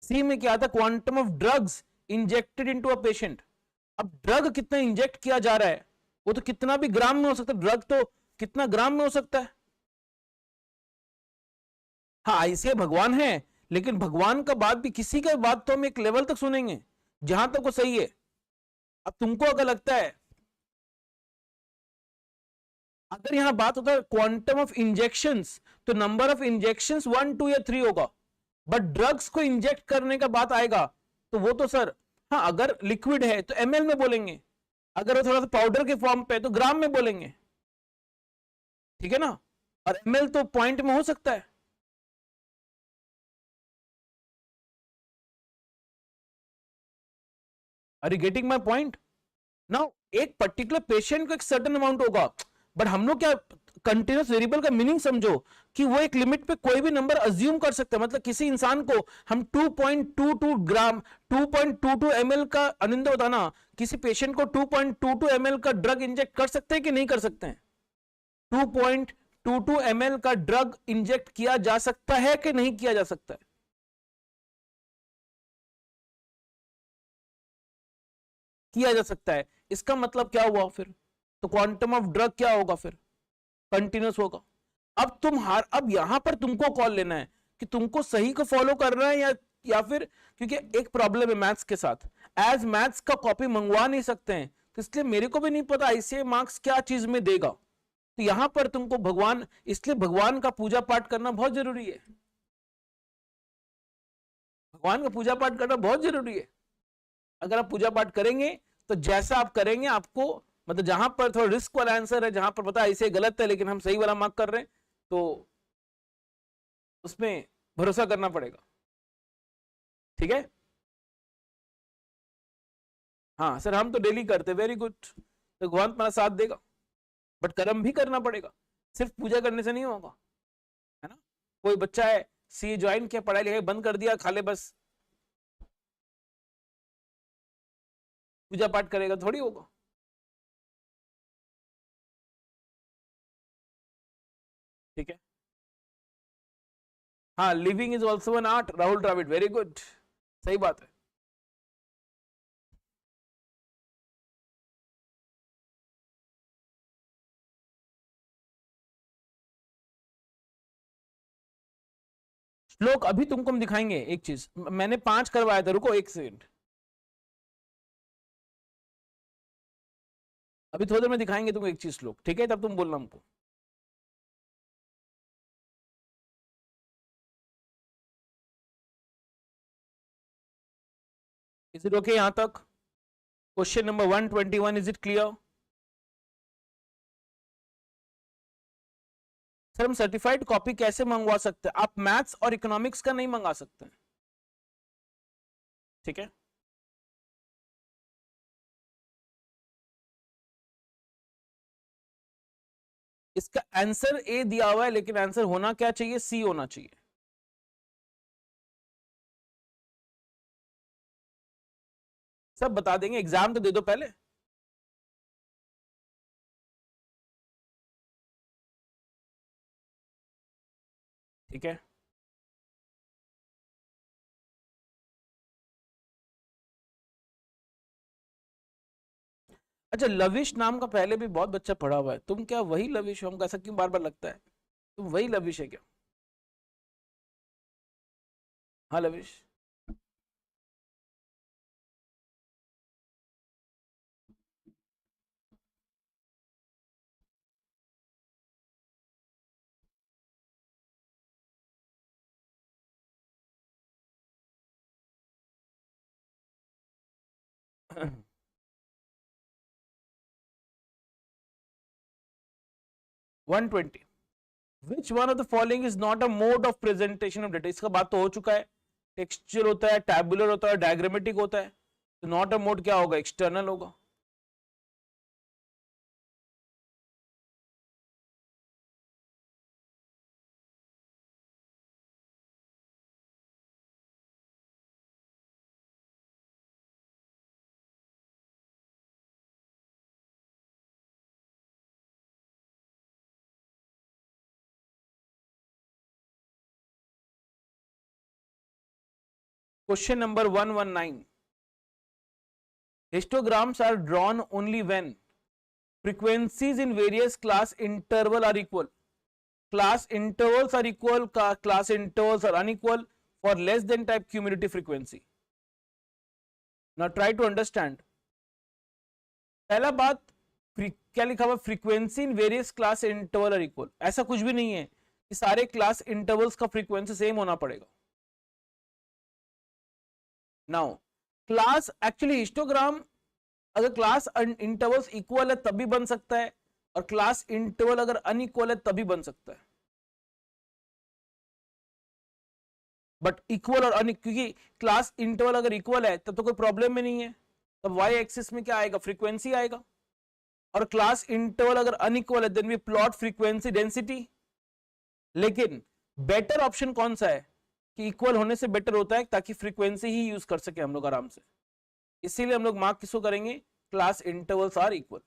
सी में क्या था, quantum of drugs injected into a patient. अब ड्रग कितना इंजेक्ट किया जा रहा है, वो तो कितना भी ग्राम में हो सकता है, ड्रग तो कितना ग्राम में हो सकता है। हाँ ऐसे भगवान है, लेकिन भगवान का बात भी, किसी का बात तो हम एक लेवल तक सुनेंगे जहां तक वो सही है। अब तुमको अगर लगता है, अगर यहां बात होता है क्वांटम ऑफ इंजेक्शंस, तो नंबर ऑफ इंजेक्शंस 1 2 या 3 होगा, बट ड्रग्स को इंजेक्ट करने का बात आएगा तो वो तो सर, हाँ अगर लिक्विड है तो एमएल में बोलेंगे, अगर वो थोड़ा सा पाउडर के फॉर्म पे तो ग्राम में बोलेंगे, ठीक है ना, और एमएल तो पॉइंट में हो सकता है। Are you getting my point? Now एक पर्टिकुलर पेशेंट को एक सर्टेन अमाउंट होगा, बट हम लोग क्या, कंटिन्यूस वेरिएबल का मीनिंग समझो कि वो एक लिमिट पे कोई भी नंबर अज्यूम कर सकते हैं, मतलब किसी इंसान को हम 2.22 ग्राम 2.22 ml का, अनिंदो बताना, किसी पेशेंट को 2.22 ml का ड्रग इंजेक्ट कर सकते हैं कि नहीं कर सकते हैं? 2.22 ml का ड्रग इंजेक्ट किया जा सकता है कि नहीं किया जा सकता है? किया जा सकता है। इसका मतलब क्या हुआ फिर, तो क्वांटम ऑफ ड्रग क्या होगा फिर, कंटिन्यूस होगा। अब तुम हार, अब यहां पर तुमको कॉल लेना है कि तुमको सही को फॉलो करना है या फिर, क्योंकि एक प्रॉब्लम है मैथ्स के साथ, एज मैथ्स का कॉपी मंगवा नहीं सकते हैं, तो इसलिए मेरे को भी नहीं पता आईसीआई मार्क्स क्या चीज में देगा, तो यहां पर तुमको भगवान, इसलिए भगवान का पूजा पाठ करना बहुत जरूरी है, भगवान का पूजा पाठ करना बहुत जरूरी है। अगर आप पूजा पाठ करेंगे तो जैसा आप करेंगे आपको, मतलब जहां पर थोड़ा रिस्क वाला आंसर है, जहां पर पता है इसे गलत है लेकिन हम सही वाला मार्क कर रहे हैं, तो उसमें भरोसा करना पड़ेगा, ठीक है। हाँ सर हम तो डेली करते, वेरी गुड, तो भगवान तुम्हारा साथ देगा, बट कर्म भी करना पड़ेगा, सिर्फ पूजा करने से नहीं होगा, है ना। कोई बच्चा है सी ज्वाइन किया, पढ़ाई लिखाई बंद कर दिया, खाले बस पूजा पाठ करेगा थोड़ी होगा। ठीक है, हाँ living is also an art, Rahul Dravid, very good, सही बात है। श्लोक अभी तुमको हम दिखाएंगे एक चीज, मैंने 5 करवाया था, रुको एक सेकंड, अभी थोड़ी देर में दिखाएंगे तुमको एक चीज श्लोक, ठीक है, तब तुम बोलना हमको। इज इट ओके यहां तक? Question number 121, is it clear? Sir हम सर्टिफाइड कॉपी कैसे मंगवा सकते हैं, आप मैथ्स और इकोनॉमिक्स का नहीं मंगा सकते, ठीक है। इसका आंसर ए दिया हुआ है, लेकिन आंसर होना क्या चाहिए, सी होना चाहिए। सब बता देंगे, एग्जाम तो दे दो पहले। ठीक है, अच्छा लविश नाम का पहले भी बहुत बच्चा पढ़ा हुआ है, तुम क्या वही लविश हो, हमको ऐसा क्यों बार बार लगता है, तुम वही लविश है क्या? हाँ lavish. 120. Which one of the following is not a mode of presentation of data? इसका बात तो हो चुका है. टेक्सचर होता है, टैबुलर होता है, डायग्रामेटिक होता है. तो नॉट अ मोड क्या होगा? एक्सटर्नल होगा. Question number 119. Histograms are drawn only when frequencies in various class interval are equal. Class intervals are equal, class intervals are unequal for less than type cumulative frequency. Now try to understand. पहला बात क्या लिखा हुआ? Frequency in various class interval are equal. ऐसा कुछ भी नहीं है कि सारे क्लास इंटरवल्स का फ्रीक्वेंसी सेम होना पड़ेगा. नाउ क्लास एक्चुअली हिस्टोग्राम अगर क्लास इंटरवल्स इक्वल है तभी बन सकता है, और क्लास इंटरवल अगर अनइक्वल है तभी बन सकता है. बट इक्वल और अनइक्वल, क्योंकि क्लास इंटरवल अगर इक्वल है तब तो कोई प्रॉब्लम में नहीं है. तब वाई एक्सिस में क्या आएगा? फ्रीक्वेंसी आएगा. और क्लास इंटरवल अगर अनइक्वल है then we plot frequency density. लेकिन बेटर ऑप्शन कौन सा है? कि इक्वल होने से बेटर होता है, ताकि फ्रीक्वेंसी ही यूज कर सके हम लोग आराम से. इसीलिए हम लोग मार्क किसको करेंगे? Class intervals are equal.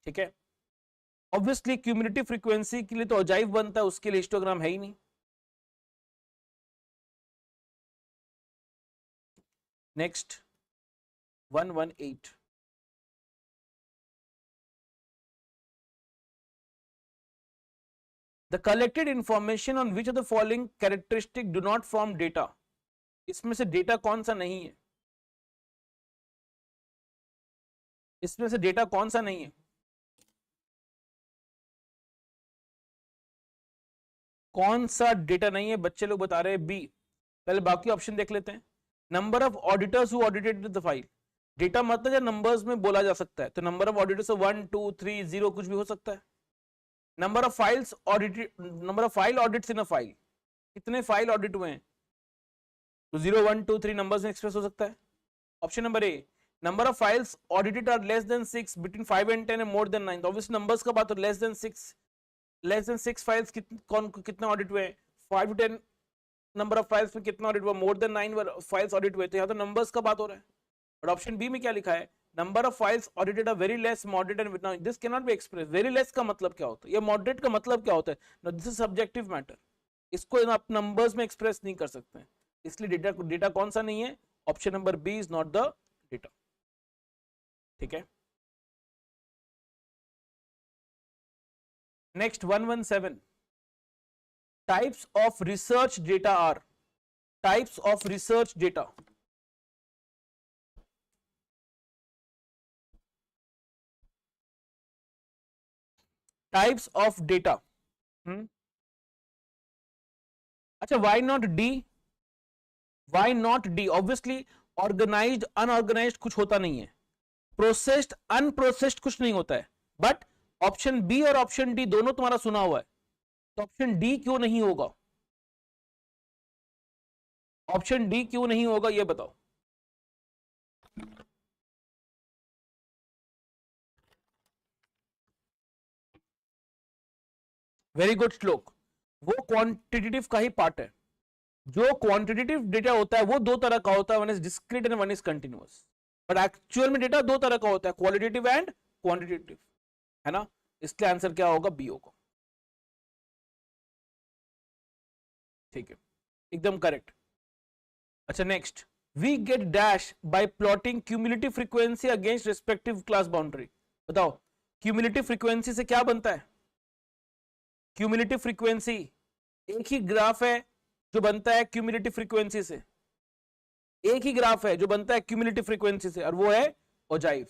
ठीक है. ऑब्वियसली क्यूमुलेटिव फ्रीक्वेंसी के लिए तो ओजाइव बनता है, उसके लिए हिस्टोग्राम है ही नहीं. Next 118. The collected information on which of the following characteristic do not form data. इसमें से डेटा कौन सा नहीं है? इसमें से डेटा कौन सा नहीं है? कौन सा डेटा नहीं है? बच्चे लोग बता रहे हैं बी. पहले बाकी ऑप्शन देख लेते हैं. Number of auditors who audited the file. Data मतलब या नंबर्स में बोला जा सकता है, तो नंबर ऑफ ऑडिटर्स 1 2 3 0 कुछ भी हो सकता है. Number of files audited, number of file audits in a file, कितने फाइल ऑडिट हुए हैं, तो 0 1 2 3 नंबर्स में एक्सप्रेस हो सकता है. Option number A, number of files audited are less than 6, between 5 and 10 and more than 9. Obviously numbers का बात, तो लेस देन 6 फाइल्स कौन कितने ऑडिट हुए? 5 to 10 नंबर ऑफ फाइल्स में कितना ऑडिट हुआ? मोर देन 9 फाइल्स ऑडिट हुए. तो यहाँ तो नंबर्स का बात हो रहा है. और ऑप्शन बी में क्या लिखा है? Number of files audited are very less, moderate and with. This can not be express. Very less का मतलब क्या होता है, या मॉडरेट का मतलब क्या होता है? No, this is subjective matter. इसको आप नंबर्स में एक्सप्रेस नहीं कर सकते हैं. इसलिए डेटा कौन सा नहीं है? Option number B is not the data. ठीक है. Next 117. Types of research data are. Types of research data. Types of data. अच्छा, why not D? Why not D? Obviously organised unorganised कुछ होता नहीं है, प्रोसेस्ड अनप्रोसेस्ड कुछ नहीं होता है. बट ऑप्शन बी और ऑप्शन डी दोनों तुम्हारा सुना हुआ है, तो ऑप्शन डी क्यों नहीं होगा? ऑप्शन डी क्यों नहीं होगा ये बताओ. वेरी गुड श्लोक. वो क्वांटिटेटिव का ही पार्ट है. जो क्वांटिटेटिव डेटा होता है वो दो तरह का होता है, one is discrete and one is continuous. But actual में डेटा दो तरह का होता है, क्वालिटेटिव एंड क्वांटिटेटिव, है ना. इसलिए आंसर क्या होगा? बी होगा. ठीक है, एकदम करेक्ट. अच्छा next, we get dash by plotting cumulative frequency against respective class boundary. बताओ क्यूमुलेटिव फ्रीक्वेंसी से क्या बनता है? क्यूमुलेटिव फ्रीक्वेंसी एक ही ग्राफ है जो बनता है क्यूमुलेटिव फ्रीक्वेंसी से. एक ही ग्राफ है जो बनता है क्यूमुलेटिव फ्रीक्वेंसी से, और वो है ओजाइव.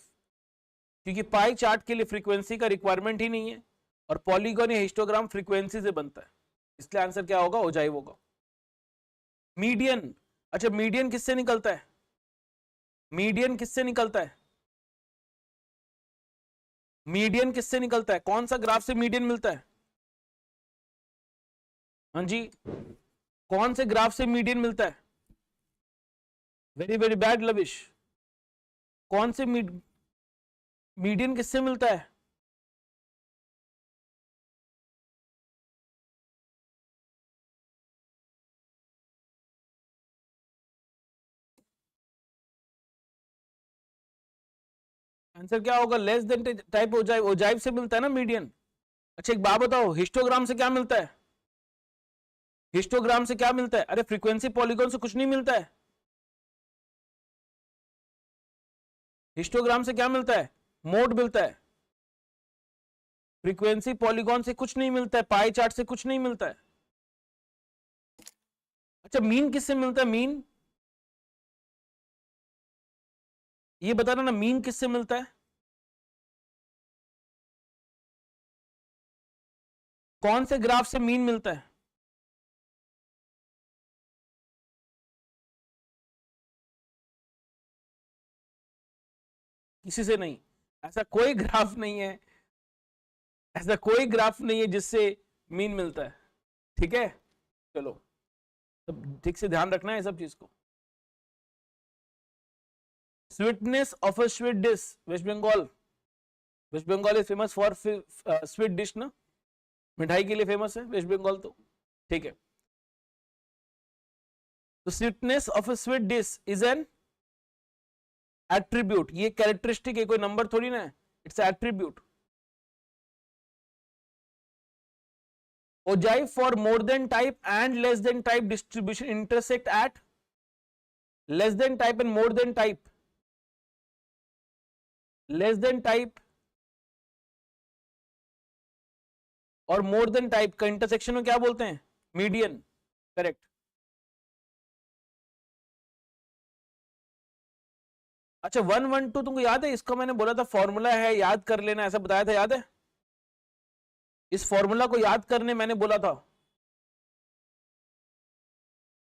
क्योंकि पाई चार्ट के लिए फ्रीक्वेंसी का रिक्वायरमेंट ही नहीं है, और पॉलीगॉन या हिस्टोग्राम फ्रीक्वेंसी से बनता है. इसलिए आंसर क्या होगा? ओजाइव होगा. मीडियन अच्छा, मीडियन किससे निकलता है? मीडियन किससे निकलता है? मीडियन किससे निकलता है? कौन सा ग्राफ से मीडियन मिलता है? हाँ जी, कौन से ग्राफ से मीडियन मिलता है? Very very bad lavish. कौन से मीडियन किससे मिलता है? आंसर क्या होगा? Less than type ogive, ogive से मिलता है ना मीडियन। अच्छा एक बात बताओ, हिस्टोग्राम से क्या मिलता है? हिस्टोग्राम से क्या मिलता है? अरे फ्रीक्वेंसी पॉलीगॉन से कुछ नहीं मिलता है। हिस्टोग्राम से क्या मिलता है? मोड मिलता है। फ्रीक्वेंसी पॉलीगॉन से कुछ नहीं मिलता है, पाई चार्ट से कुछ नहीं मिलता है। अच्छा मीन किससे मिलता है? मीन ये बताना ना, मीन किससे मिलता है? कौन से ग्राफ से मीन मिलता है? किसी से नहीं। ऐसा कोई ग्राफ नहीं है, ऐसा कोई ग्राफ नहीं है जिससे मीन मिलता है। ठीक है, चलो तो ठीक से ध्यान रखना है सब चीज को। Sweetness of a sweet dish, West Bengal. West Bengal is famous for sweet dish ना, मिठाई के लिए फेमस है वेस्ट बंगाल तो। ठीक है, तो sweetness of a sweet dish is an attribute. ये कैरेक्टरिस्टिक है, कोई नंबर थोड़ी ना है, it's attribute. Ogive for more than type and less than type distribution intersect at less than type and more then type. Less than type और more than type का intersection में क्या बोलते हैं? मीडियन। करेक्ट। अच्छा 112 तुमको याद है? इसका मैंने बोला था फॉर्मूला है, याद कर लेना, ऐसा बताया था, याद है? इस फॉर्मूला को याद करने मैंने बोला था,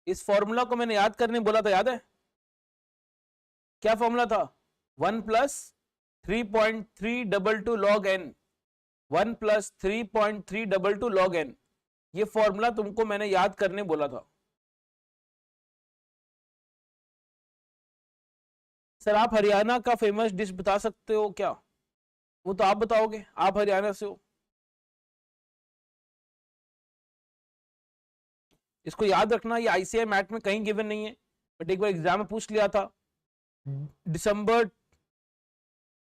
इस फॉर्मूला को मैंने याद करने बोला था, याद है? क्या फॉर्मूला था? 1+3.322 log n। 1+3.322 log n, ये फॉर्मूला तुमको मैंने याद करने बोला था। सर आप हरियाणा का फेमस डिश बता सकते हो क्या? वो तो आप बताओगे, आप हरियाणा से हो। इसको याद रखना, ये आईसीआई मैट में कहीं गिवन नहीं है, बट एक बार एग्जाम में पूछ लिया था दिसंबर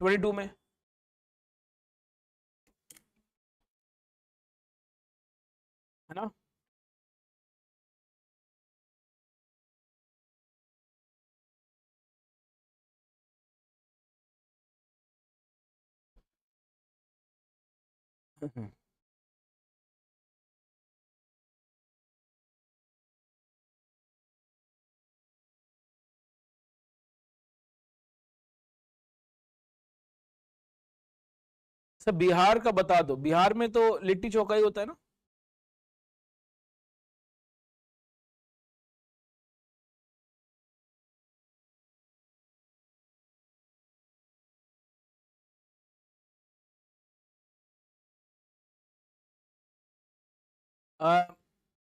22 में। है ना? सर बिहार का बता दो, बिहार में तो लिट्टी चोखा ही होता है ना।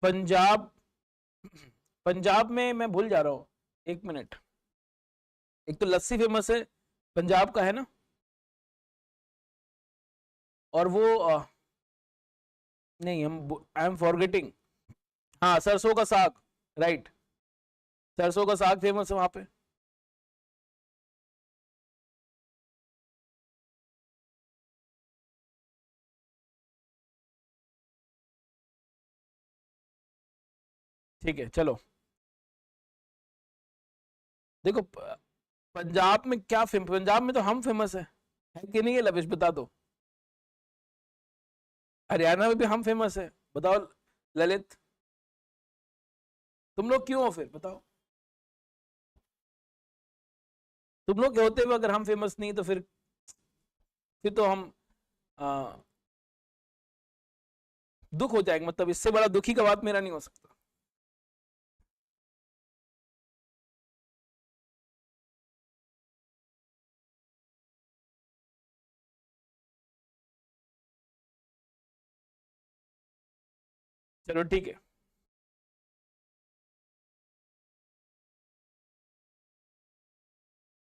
पंजाब, पंजाब में मैं भूल जा रहा हूँ, एक मिनट। एक तो लस्सी फेमस है पंजाब का, है ना? और वो नहीं, हम आई एम फॉरगेटिंग। हाँ सरसों का साग, राइट, सरसों का साग फेमस है वहां पे। ठीक है चलो, देखो पंजाब में क्या पंजाब में तो हम फेमस है कि नहीं? ये लविश बता दो। हरियाणा में भी हम फेमस है, बताओ ललित। तुम लोग क्यों हो फिर, बताओ? तुम लोग के होते हुए अगर हम फेमस नहीं तो फिर तो हम आ, दुख हो जाएगा, मतलब इससे बड़ा दुखी का बात मेरा नहीं हो सकता। चलो ठीक है।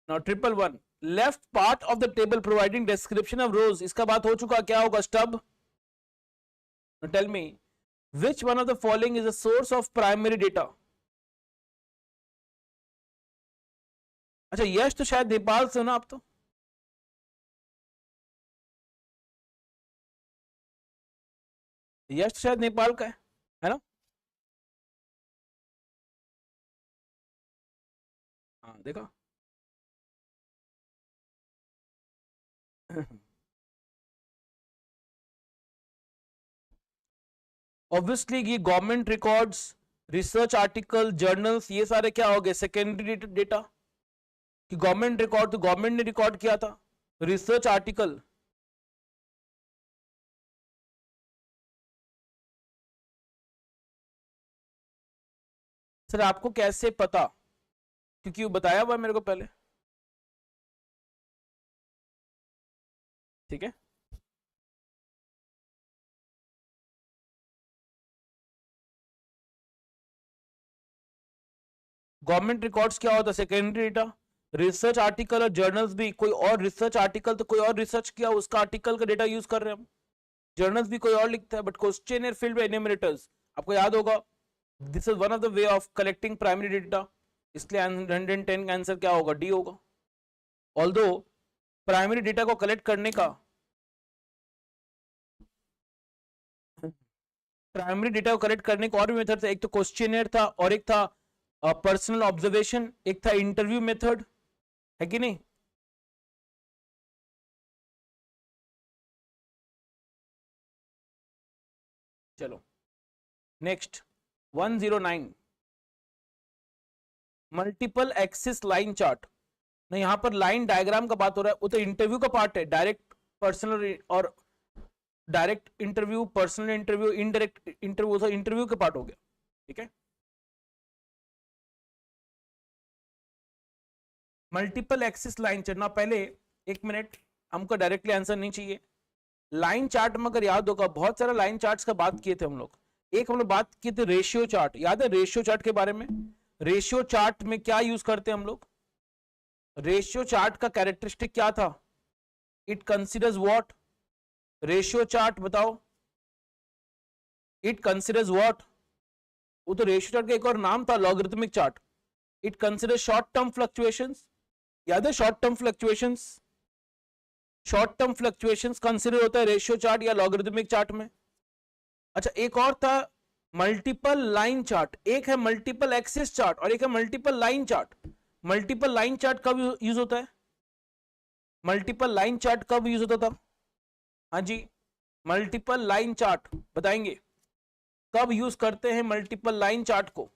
Now 111 left part of the table providing description of rows, इसका बात हो चुका, क्या होगा stub. Tell me which one of the following is a source of primary data. अच्छा यश तो शायद नेपाल से हो ना आप तो। यश तो शायद नेपाल का है ना। हाँ देखा। ऑब्वियसली ये government records, research article, journals, ये सारे क्या हो गए सेकेंडरी डेटा। कि गवर्नमेंट रिकॉर्ड तो गवर्नमेंट ने रिकॉर्ड किया था, रिसर्च आर्टिकल सर आपको कैसे पता, क्योंकि वो बताया हुआ है मेरे को पहले। ठीक है गवर्नमेंट रिकॉर्ड्स क्या होता है सेकेंडरी डेटा, रिसर्च आर्टिकल और जर्नल्स भी, कोई और रिसर्च आर्टिकल तो कोई और रिसर्च किया उसका आर्टिकल का डेटा यूज कर रहे हैं हम, जर्नल्स भी कोई और लिखता है, बट क्वेश्चन एर फील्ड एन्यूमरेटर्स आपको याद होगा, this is one of the way of collecting primary data, इसलिए 110 का आंसर क्या होगा, डी होगा। ऑल्दो प्राइमरी डेटा को कलेक्ट करने का, प्राइमरी डेटा को कलेक्ट करने का और भी मेथड था, एक तो क्वेश्चन था और एक था पर्सनल ऑब्जर्वेशन, एक था इंटरव्यू मेथड, है कि नहीं। चलो next 109 multiple axis line chart. नहीं यहां पर लाइन डायग्राम का बात हो रहा है, वो तो इंटरव्यू का पार्ट है, डायरेक्ट पर्सनल और direct interview, personal interview, indirect interview, तो इंटरव्यू का पार्ट हो गया। ठीक है मल्टीपल एक्सिस लाइन चढ़ना, पहले एक मिनट, हमको डायरेक्टली आंसर नहीं चाहिए। लाइन चार्ट में अगर याद होगा बहुत सारा लाइन चार्ट्स का बात किए थे हम लोग, एक हम लोग बात किए थे रेशियो चार्ट, याद है रेशियो चार्ट के बारे में। रेशियो चार्ट में क्या यूज करते हैं हम लोग, रेशियो चार्ट का कैरेक्टरिस्टिक क्या था, it considers what, ratio chart बताओ, इट कंसिडर्स व्हाट, वो तो रेशियो चार्ट का एक और नाम था logarithmic chart, it consider short term fluctuations, याद है short term fluctuations, short term fluctuations consider होता है रेशियो चार्ट या लॉगरिथमिक चार्ट में। अच्छा एक और था मल्टीपल लाइन चार्ट, एक है मल्टीपल एक्सिस चार्ट और एक है multiple line chart. Multiple line chart कब यूज होता है, मल्टीपल लाइन चार्ट कब यूज होता था, हाँ जी मल्टीपल लाइन चार्ट बताएंगे कब यूज करते हैं मल्टीपल लाइन चार्ट को।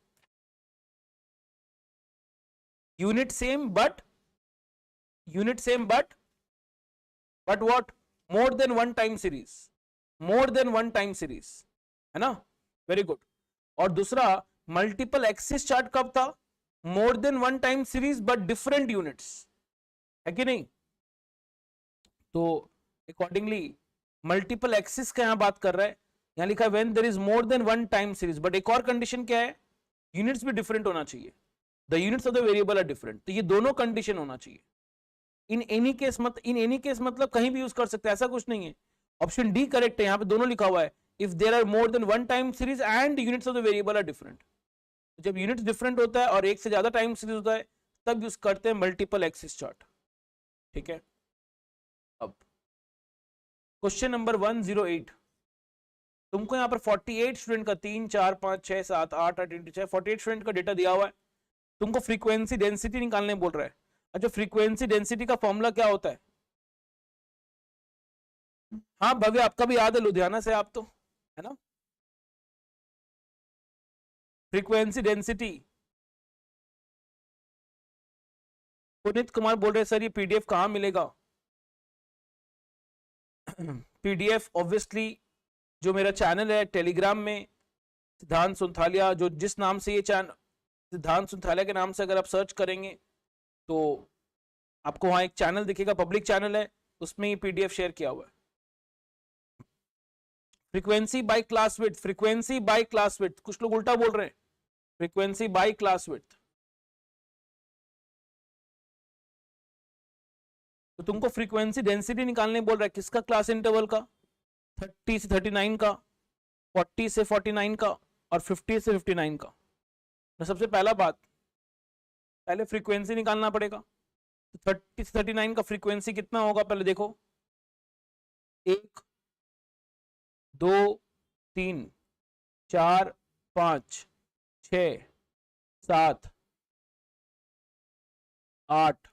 Unit same but what, more than one time series, more than one time series, है ना, वेरी गुड। और दूसरा मल्टीपल एक्सिस चार्ट कब था, मोर than one time series but different units, है कि नहीं। तो अकॉर्डिंगली मल्टीपल एक्सिस का यहां बात कर रहा है, यहां लिखा है when there is more than one time series, but एक और कंडीशन क्या है, यूनिट्स भी डिफरेंट होना चाहिए, the units of the variable are different, तो ये दोनों कंडीशन होना चाहिए। इन एनी केस मतलब कहीं भी यूज कर सकते हैं, ऐसा कुछ नहीं है। ऑप्शन डी करेक्ट है, यहाँ पे दोनों लिखा हुआ है, if there are more than one time series and units of the variable are different. जब यूनिट्स डिफरेंट होता है और एक से ज्यादा टाइम सीरीज होता है तब यूज करते हैं मल्टीपल एक्सिस चार्ट। ठीक है अब क्वेश्चन नंबर 108, तुमको यहाँ पर 48 स्टूडेंट का 3 4 5 6 7 8 8 इंटू 6 48 स्टूडेंट का डेटा दिया हुआ है, तुमको फ्रीक्वेंसी डेंसिटी निकालने बोल रहा है। अच्छा फ्रीक्वेंसी डेंसिटी का फॉर्मूला क्या होता है, हाँ भव्य आपका भी याद है, लुधियाना से आप तो, है ना। फ्रीक्वेंसी डेंसिटी, पुनीत कुमार बोल रहे सर ये पीडीएफ कहाँ मिलेगा। पीडीएफ ऑब्वियसली जो मेरा चैनल है टेलीग्राम में, सिद्धांत सुंथालिया, जो जिस नाम से ये चैनल सिद्धांत सुंथालिया के नाम से अगर आप सर्च करेंगे तो आपको वहां एक चैनल दिखेगा, पब्लिक चैनल है, उसमें ये पीडीएफ शेयर किया हुआ है। Frequency by class width, frequency by class width, कुछ लोग उल्टा बोल रहे हैं, फ्रीक्वेंसी बाय क्लास विड्थ। तो तुमको फ्रीक्वेंसी डेंसिटी निकालने बोल रहा है, किसका? क्लास इंटरवल का, 30 से 39 का, 40 से 49 का और 50 से 59 का। तो सबसे पहला बात, पहले फ्रीक्वेंसी निकालना पड़ेगा। तो 30 से 39 का फ्रीक्वेंसी कितना होगा पहले देखो, 1 2 3 4 5 6 7 8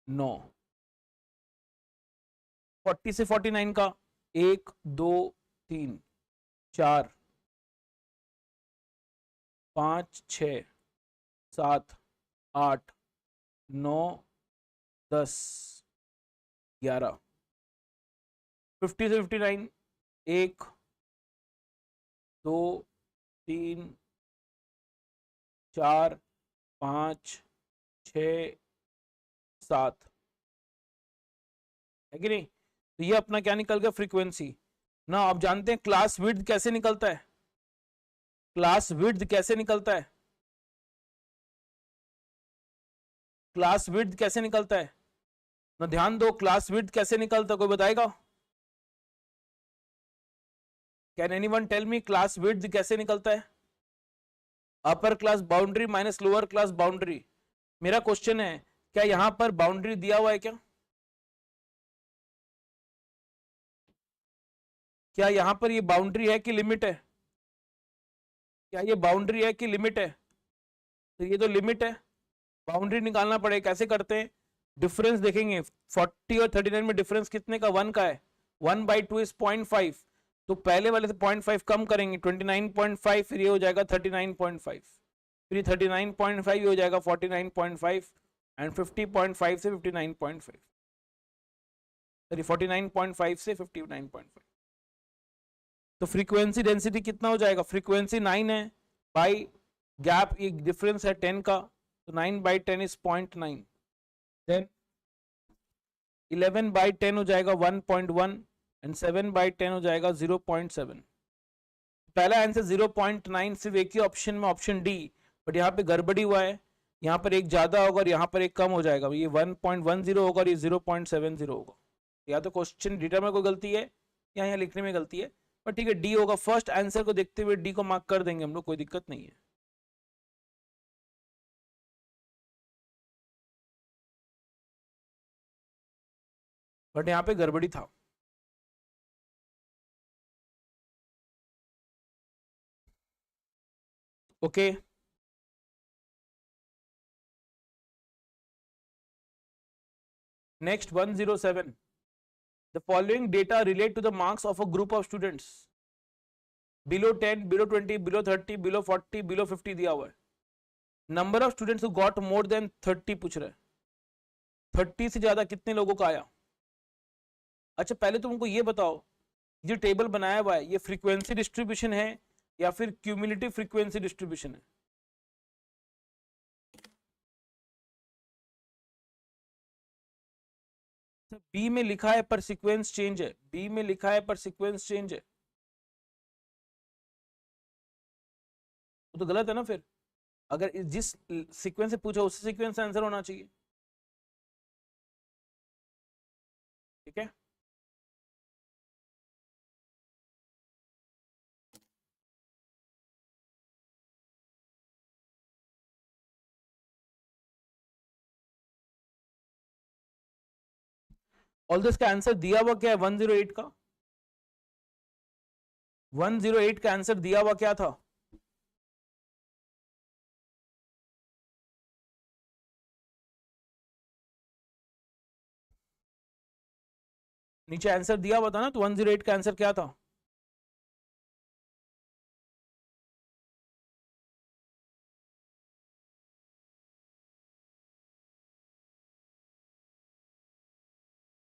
9। 40 से 49 का 1 2 3 4 5 6 7 8 9 10 11। 50 से 59 1 2 3 4 5 6 7 है कि नहीं? तो ये अपना क्या निकल गया? फ्रीक्वेंसी ना। आप जानते हैं क्लास विड्थ कैसे निकलता है? क्लास विड्थ कैसे निकलता है? क्लास विड्थ कैसे निकलता है ना? ध्यान दो, क्लास विड्थ कैसे निकलता है, कोई बताएगा? Can anyone tell me class width कैसे निकलता है? Upper class boundary minus lower class boundary. मेरा क्वेश्चन है, क्या यहां पर बाउंड्री दिया हुआ है क्या? क्या यहां पर ये बाउंड्री है कि लिमिट है? क्या ये बाउंड्री है कि लिमिट है? तो ये तो लिमिट है, बाउंड्री निकालना पड़ेगा। कैसे करते हैं? डिफरेंस देखेंगे, 40 और 39 में डिफरेंस कितने का? 1 का है। 1/2 इज 0.5, तो पहले वाले से 0.5 कम करेंगे, 29.5, फिर ये हो जाएगा 39.5, फिर 39.5 हो जाएगा 49.5 एंड 50.5 से 59.5, सॉरी 49.5 से 59.5। तो फ्रीक्वेंसी डेंसिटी कितना हो जाएगा? फ्रीक्वेंसी 9 है, बाई गैप एक डिफरेंस है 10 का, तो 9/10 इज 0.9, देन 11/10 हो जाएगा 1.1 एंड 7/10 हो जाएगा 0.7। पहला आंसर 0.9 सिर्फ एक ही ऑप्शन में, ऑप्शन डी, बट यहाँ पे गड़बड़ी हुआ है, यहाँ पर एक ज्यादा होगा और यहाँ पर एक कम हो जाएगा। ये 1.10 होगा और ये 0.70 होगा। या तो क्वेश्चन डेटा में कोई गलती है या यहाँ लिखने में गलती है, पर ठीक है, डी होगा। फर्स्ट आंसर को देखते हुए डी को मार्क कर देंगे हम लोग, कोई दिक्कत नहीं है। बट यहाँ पे गड़बड़ी था। Okay, next 107, the following data relate to the marks of a group of students below 10, below 20, below 30, below 40, below 50 दिया हुआ है। Number of students who got more than 30 पूछ रहा है, 30 से ज्यादा कितने लोगों का आया? अच्छा पहले तुमको ये बताओ, ये टेबल बनाया हुआ है, ये फ्रीक्वेंसी डिस्ट्रीब्यूशन है या फिर क्यूमुलेटिव फ्रीक्वेंसी डिस्ट्रीब्यूशन है? बी में लिखा है पर सीक्वेंस चेंज है, बी में लिखा है पर सीक्वेंस चेंज है, वो तो गलत है ना। फिर अगर जिस सीक्वेंस से पूछा उसी सीक्वेंस से आंसर होना चाहिए, ठीक है। ऑल दिस का आंसर दिया हुआ क्या है? 108 का, 108 का आंसर दिया हुआ क्या था? नीचे आंसर दिया हुआ था ना, तो 108 का आंसर क्या था?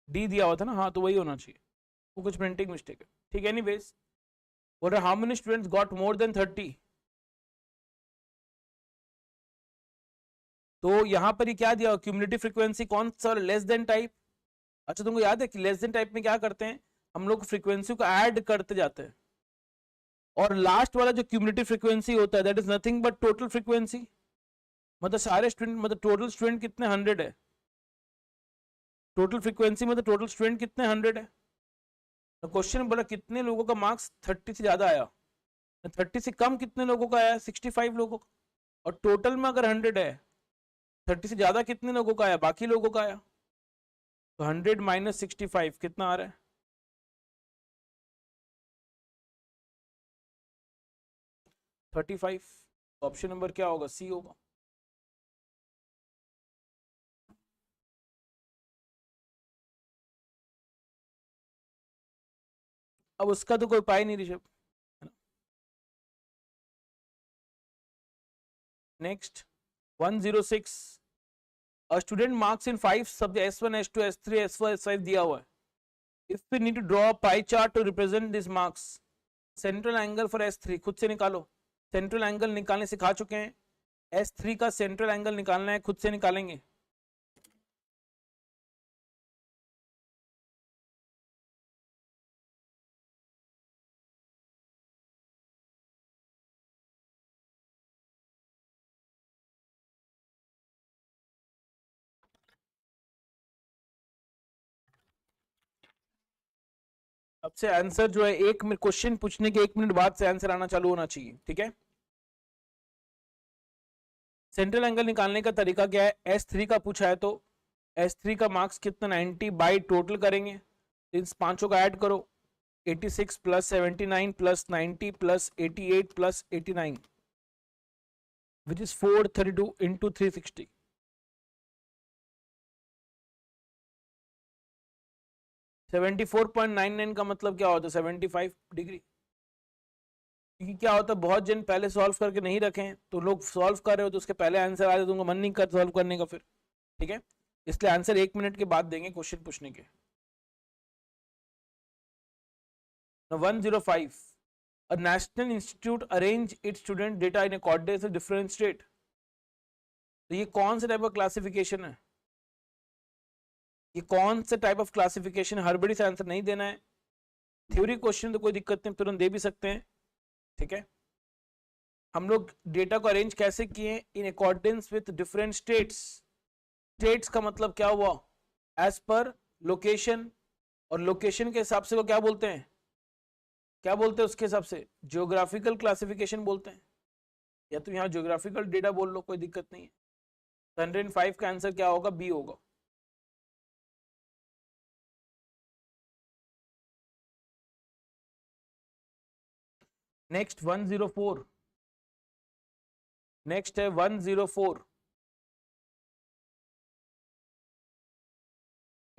डी दिया हुआ था ना, हाँ तो वही होना चाहिए, वो कुछ प्रिंटिंग मिस्टेक है, ठीक है। एनीवेज, बोल रहे how many students got more than 30, तो यहां पर ही क्या दिया? क्यूमुलेटिव फ्रीक्वेंसी कौन सा? Less than type. अच्छा तुमको याद है कि लेस देन टाइप में क्या करते हैं? हम लोग फ्रीक्वेंसी को ऐड करते जाते हैं, और लास्ट वाला जो क्यूमुलेटिव फ्रीक्वेंसी होता है that is nothing but total frequency. मतलब सारे स्टूडेंट, मतलब टोटल स्टूडेंट कितने 100 है, टोटल फ्रीक्वेंसी मतलब टोटल स्टूडेंट कितने 100 है। तो क्वेश्चन बोला कितने लोगों का मार्क्स 30 से ज्यादा आया, 30 से कम कितने लोगों का आया, 65 लोगों का। और टोटल में अगर 100 है, 30 से ज्यादा कितने लोगों का आया, बाकी लोगों का आया। तो 100 माइनस 65 कितना आ रहा है, 35। ऑप्शन नंबर क्या होगा, सी होगा। अब उसका तो कोई उपाय नहीं Rishabh. Next 106, a student marks in 5 subjects S1 S2 S3 S4 S5 दिया हुआ है। if we need to draw a pie chart to represent these marks, central angle for S3 खुद से निकालो। सेंट्रल एंगल निकालने सिखा चुके हैं, S3 का सेंट्रल एंगल निकालना है, खुद से निकालेंगे। अब से आंसर जो है, एक मिनट क्वेश्चन पूछने के 1 मिनट बाद से आंसर आना चालू होना चाहिए, ठीक है। सेंट्रल एंगल निकालने का तरीका क्या है, S3 का पूछा है तो S3 का मार्क्स कितना 90 बाई टोटल करेंगे, इन पांचों का ऐड करो, 86 plus 79 plus 90 plus 88 plus 89 which is 432 into 360। 74.99 का मतलब क्या होता है, 75 डिग्री। क्योंकि क्या होता है, बहुत जन पहले सॉल्व करके नहीं रखें, तो लोग सॉल्व कर रहे हो तो उसके पहले आंसर आ जाए तो उनका मन नहीं कर सॉल्व करने का फिर, ठीक है। इसलिए आंसर 1 मिनट के बाद देंगे क्वेश्चन पूछने के। 105, a national institute arrange its student data in accordance with different state। तो ये कौन सा टाइप ऑफ क्लासिफिकेशन है, ये कौन सा टाइप ऑफ क्लासिफिकेशन, हड़बड़ी से आंसर नहीं देना है। थ्योरी क्वेश्चन तो कोई दिक्कत नहीं, तुरंत दे भी सकते हैं, ठीक है। हम लोग डेटा को अरेंज कैसे किए, in accordance with different states. States का मतलब क्या हुआ, एज पर लोकेशन, और लोकेशन के हिसाब से वो क्या बोलते हैं, क्या बोलते हैं उसके हिसाब से, जियोग्राफिकल क्लासिफिकेशन बोलते हैं, या तो यहाँ जियोग्राफिकल डेटा बोल लो, कोई दिक्कत नहीं है। 105 का आंसर क्या होगा, बी होगा। नेक्स्ट 104, नेक्स्ट है 104,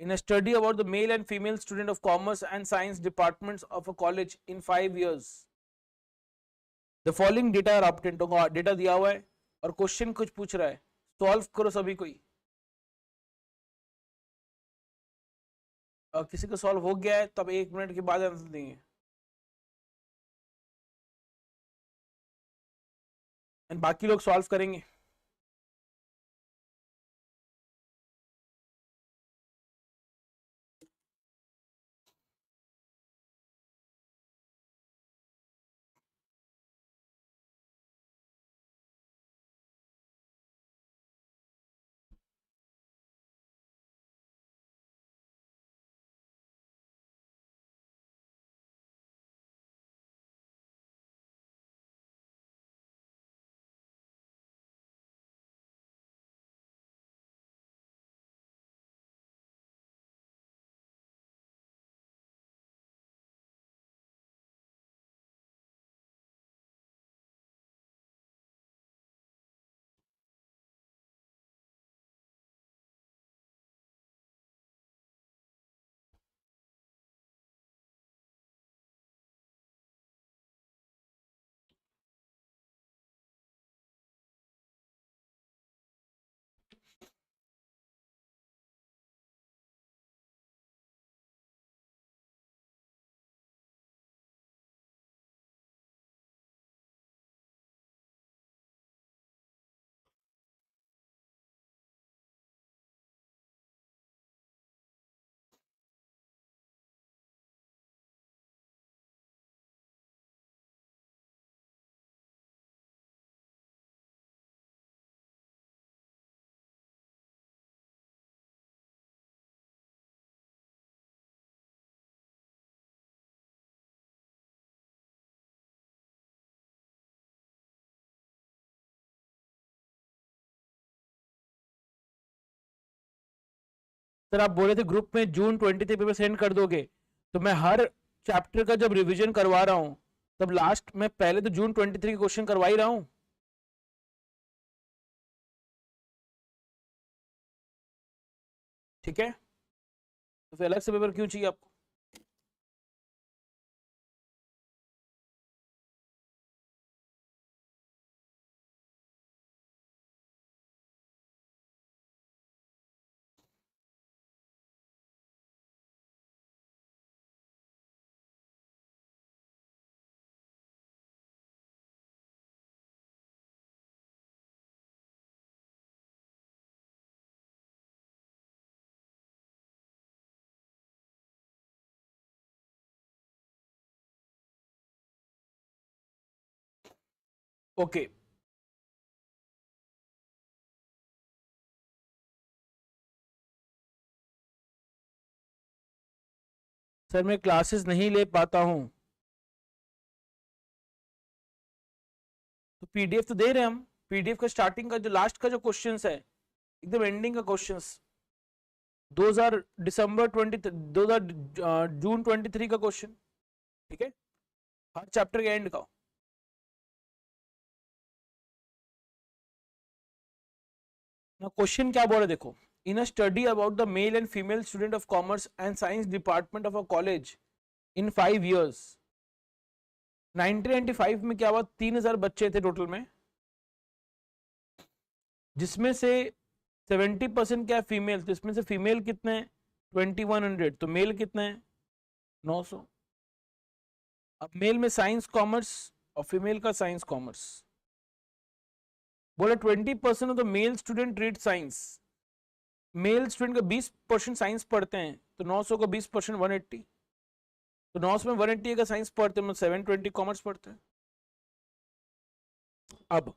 in a study about the male and female student of commerce and science departments of a college in 5 years, the following data are obtained। तो डेटा दिया हुआ है और क्वेश्चन कुछ पूछ रहा है, सॉल्व करो सभी कोई। किसी को सॉल्व हो गया है तब 1 मिनट के बाद आंसर देंगे, एंड बाकी लोग सॉल्व करेंगे। सर आप बोले थे ग्रुप में जून 23 पेपर सेंड कर दोगे, तो मैं हर चैप्टर का जब रिवीजन करवा रहा हूँ तब लास्ट में पहले तो जून 23 के क्वेश्चन करवा ही रहा हूँ। ठीक है, तो फिर अलग से पेपर क्यों चाहिए आपको? ओके, सर मैं क्लासेस नहीं ले पाता हूँ, तो पीडीएफ तो दे रहे हैं हम। पीडीएफ का स्टार्टिंग का जो लास्ट का जो क्वेश्चंस है, एकदम एंडिंग का क्वेश्चंस, 2000 दिसंबर 20 2000 जून 23 का क्वेश्चन। ठीक है, हर चैप्टर के एंड का। ना क्वेश्चन क्या बोल रहे देखो, in a study about the male and female student of commerce and science department of a college in 5 years, 1995 में क्या हुआ, 3000 बच्चे थे टोटल में, जिसमें से 70% क्या फीमेल, तो इसमें से फीमेल कितने हैं 2100, तो मेल कितने हैं 900। अब मेल में साइंस कॉमर्स और फीमेल का साइंस कॉमर्स, बोला 20% of the male student read science, male student का 20% साइंस पढ़ते हैं, तो 900 का 20% 180, तो 900 में 180 का साइंस पढ़ते हैं, मतलब 720 कॉमर्स पढ़ते हैं। अब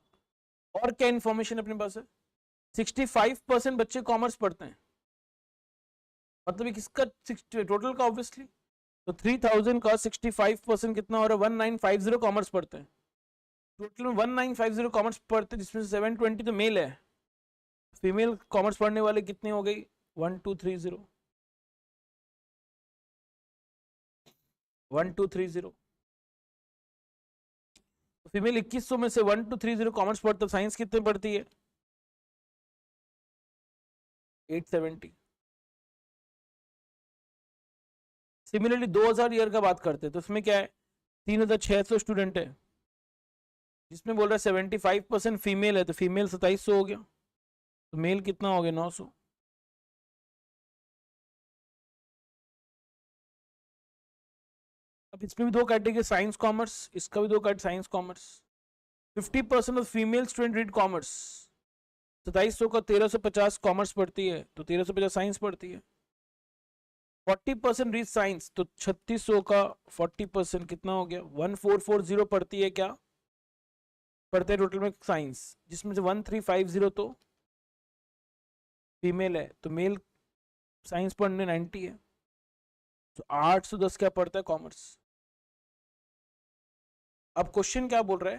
और क्या इन्फॉर्मेशन अपने पास है, 65% बच्चे कॉमर्स पढ़ते हैं, मतलब किसका टोटल का ऑब्वियसली, तो 3000 का 65% कितना हो रहा है, 1950 कॉमर्स पढ़ते हैं। टोटल में 1950 कॉमर्स पढ़ते हैं, जिसमें से 720 तो मेल है, फीमेल कॉमर्स पढ़ने वाले कितने हो गई 1230, 1230। फीमेल 2100 में से 1230 कॉमर्स पढ़ते, साइंस कितने पढ़ती है 870। सिमिलरली 2000 ईयर का बात करते हैं, तो उसमें क्या है 3600 स्टूडेंट है, जिसमें बोल रहा है 75% फीमेल है, तो फीमेल 2700 हो गया, तो मेल कितना हो गया 900। अब इसमें भी दो कैटेगरी, साइंस कॉमर्स, इसका भी दो category science commerce. 50% of female student read commerce, 2700 का 1350 कॉमर्स पढ़ती है, तो 1350 साइंस पढ़ती है। 40% रीड साइंस, तो 3600 का 40% कितना हो गया 1440 पढ़ती है, क्या पढ़ते हैं टोटल में साइंस, जिसमें से 1350 तो फीमेल है, तो मेल साइंस पढ़ने 90 है, तो 810 क्या पढ़ता है कॉमर्स। अब क्वेश्चन क्या बोल रहा है,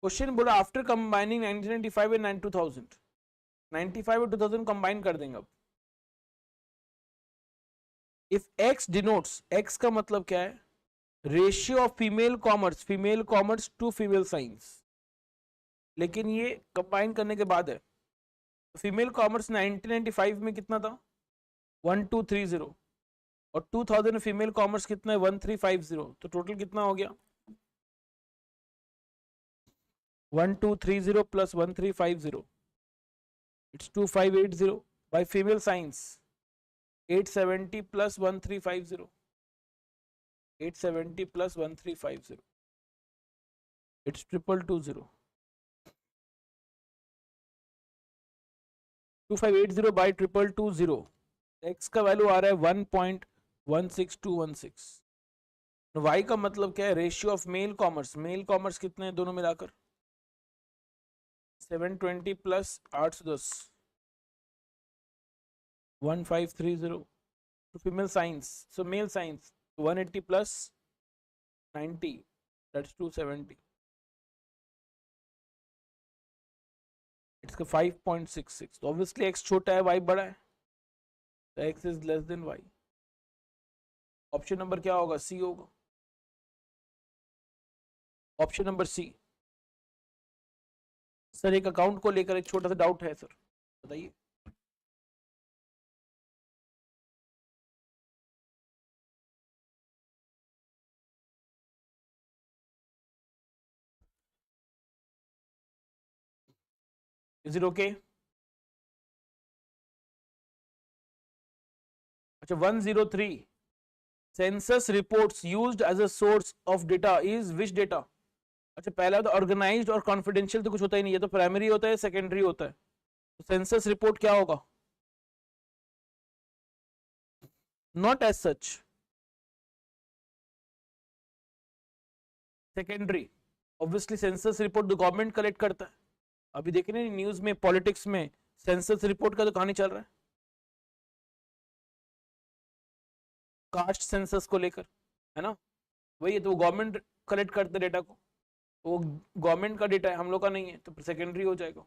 क्वेश्चन बोला आफ्टर कंबाइनिंग 1995 एंड 2000, 95 और 2000 कंबाइन कर देंगे। अब इफ x डिनोट्स, x का मतलब क्या है, ratio of female commerce to female science, लेकिन ये कंबाइन करने के बाद है। फीमेल कॉमर्स 1995 में कितना था 1230, और 2000 में फीमेल कॉमर्स कितना है 1350, तो टोटल कितना हो गया 1230 plus 1350, it's 2580, by female science 870 plus 1350, 870 plus 1350, it's 2220, 2580 by 2220, x का वैल्यू आ रहा है 1.16216। वाई का मतलब क्या है, रेशियो ऑफ मेल कॉमर्स कितने हैं दोनों मिलाकर 720 plus 810 1530, to female science, so male science 180 plus 90, that's 270, it's 5.66, तो obviously x छोटा है y बड़ा है, x is less than y। Option number क्या होगा? सी होगा। Option number C. सर एक अकाउंट को लेकर एक छोटा सा डाउट है सर, बताइए। Is it okay? अच्छा 103 census reports used as a source of data is which data? अच्छा पहला तो ऑर्गेनाइज्ड और कॉन्फिडेंशियल तो कुछ होता ही नहीं है, तो प्राइमरी होता है सेकेंडरी होता है, तो सेंसस रिपोर्ट क्या होगा? Not as such, secondary. Obviously census report तो गवर्नमेंट कलेक्ट करता है। अभी देख रहे हैं न्यूज में, पॉलिटिक्स में सेंसस रिपोर्ट का तो कहानी चल रहा है, कास्ट सेंसस को लेकर, है ना? वही है, तो गवर्नमेंट कलेक्ट करते डेटा को, वो गवर्नमेंट का डेटा है, हम लोग का नहीं है, तो सेकेंडरी हो जाएगा।